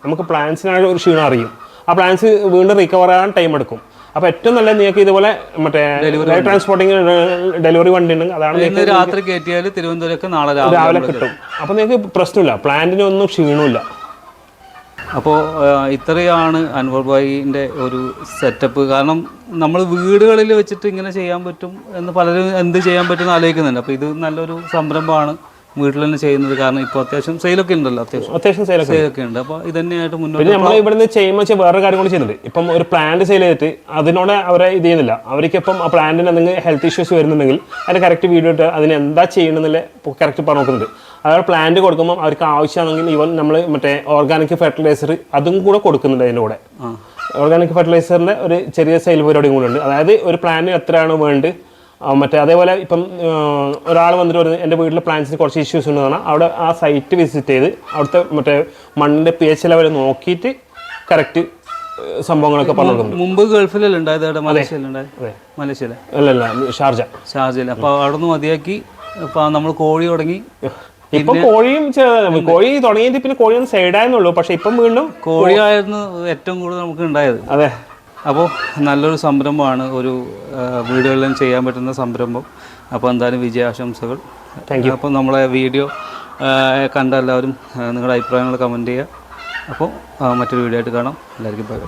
നമുക്ക് പ്ലാന്റ്സിനായിട്ട് ഒരു ക്ഷീണം അറിയും. ആ പ്ലാന്റ്സ് വീണ്ടും റിക്കവർ ആകാൻ ടൈം എടുക്കും. അപ്പോൾ ഏറ്റവും നല്ല നിങ്ങൾക്ക് ഇതുപോലെ മറ്റേ ട്രാൻസ്പോർട്ടിങ് ഡെലിവറി വണ്ടി ഉണ്ടെങ്കിൽ അതാണ് രാത്രി കയറ്റിയാൽ തിരുവനന്തപുരം രാവിലെ കിട്ടും. അപ്പോൾ നിങ്ങൾക്ക് പ്രശ്നമില്ല, പ്ലാന്റിനൊന്നും ക്ഷീണമില്ല. അപ്പോൾ ഇത്രയാണ് അൻവർ ഭായിൻ്റെ ഒരു സെറ്റപ്പ്. കാരണം നമ്മൾ വീടുകളിൽ വെച്ചിട്ട് ഇങ്ങനെ ചെയ്യാൻ പറ്റും എന്ന് പലരും എന്ത് ചെയ്യാൻ പറ്റും എന്ന് ആലോചിക്കുന്നുണ്ട്. അപ്പോൾ ഇത് നല്ലൊരു സംരംഭമാണ് വീട്ടിൽ തന്നെ ചെയ്യുന്നത്. കാരണം ഇപ്പോൾ അത്യാവശ്യം സെയിലൊക്കെ ഉണ്ടല്ലോ, അത്യാവശ്യം സെയിലൊക്കെ ഉണ്ട്. അപ്പോൾ ഇത് തന്നെയായിട്ട് മുന്നോട്ട് നമ്മൾ ഇവിടുന്ന് ചെയ്യുമ്പോൾ വെച്ചാൽ വേറെ കാര്യം കൂടി ചെയ്യുന്നുണ്ട്. ഇപ്പം ഒരു പ്ലാന്റ് സെയിൽ ചെയ്തിട്ട് അതിനോട് അവരെ ഇത് ചെയ്യുന്നില്ല. അവർക്ക് ഇപ്പം ആ പ്ലാന്റിന് എന്തെങ്കിലും ഹെൽത്ത് ഇഷ്യൂസ് വരുന്നുണ്ടെങ്കിൽ അതിന് കറക്റ്റ് വീഡിയോ ഇട്ട് അതിന് എന്താ ചെയ്യണമെന്നില്ല കറക്റ്റ് പറഞ്ഞു നോക്കുന്നുണ്ട്. അതായത് പ്ലാന്റ് കൊടുക്കുമ്പോൾ അവർക്ക് ആവശ്യമാണെങ്കിൽ ഈവൻ നമ്മൾ മറ്റേ ഓർഗാനിക് ഫെർട്ടിലൈസർ അതും കൂടെ കൊടുക്കുന്നുണ്ട്. അതിൻ്റെ കൂടെ ഓർഗാനിക് ഫെർട്ടിലൈസറിൻ്റെ ഒരു ചെറിയ സെയിൽ പരിപാടിയും കൂടെ ഉണ്ട്. അതായത് ഒരു പ്ലാന്റിന് എത്രയാണ് വേണ്ടത് മറ്റേ അതേപോലെ ഇപ്പം ഒരാൾ വന്നിട്ട് പറയുന്നത് എൻ്റെ വീട്ടിലെ പ്ലാന്റ്സിന് കുറച്ച് ഇഷ്യൂസ് ഉണ്ടെന്ന് പറഞ്ഞാൽ അവിടെ ആ സൈറ്റ് വിസിറ്റ് ചെയ്ത് അവിടുത്തെ മറ്റേ മണ്ണിൻ്റെ pH ലെവൽ നോക്കിയിട്ട് കറക്റ്റ് സംഭവങ്ങളൊക്കെ പറഞ്ഞു. മുമ്പ് ഗൾഫിലല്ലേ ഉണ്ടായത്? മലേഷ്യയിലെ അല്ലല്ല, ഷാർജയിൽ. അപ്പോൾ അവിടെ നിന്ന് മതിയാക്കി ഇപ്പോൾ നമ്മൾ കോഴി തുടങ്ങി. ഇപ്പൊ കോഴി തുടങ്ങിയിട്ട് പിന്നെ കോഴിയൊന്നും സൈഡായെന്നുള്ളൂ. പക്ഷെ ഇപ്പം വീണ്ടും കോഴിയായിരുന്നു ഏറ്റവും കൂടുതൽ നമുക്ക് ഉണ്ടായത്. അതെ. അപ്പോൾ നല്ലൊരു സംരംഭമാണ്, ഒരു വീടുകളിലും ചെയ്യാൻ പറ്റുന്ന സംരംഭം. അപ്പോൾ എന്തായാലും വിജയാശംസകൾ. Thank you. അപ്പോൾ നമ്മളെ വീഡിയോ കണ്ട എല്ലാവരും നിങ്ങളുടെ അഭിപ്രായങ്ങൾ കമൻറ്റ് ചെയ്യുക. അപ്പോൾ മറ്റൊരു വീഡിയോ ആയിട്ട് കാണാം. എല്ലാവർക്കും ബൈ.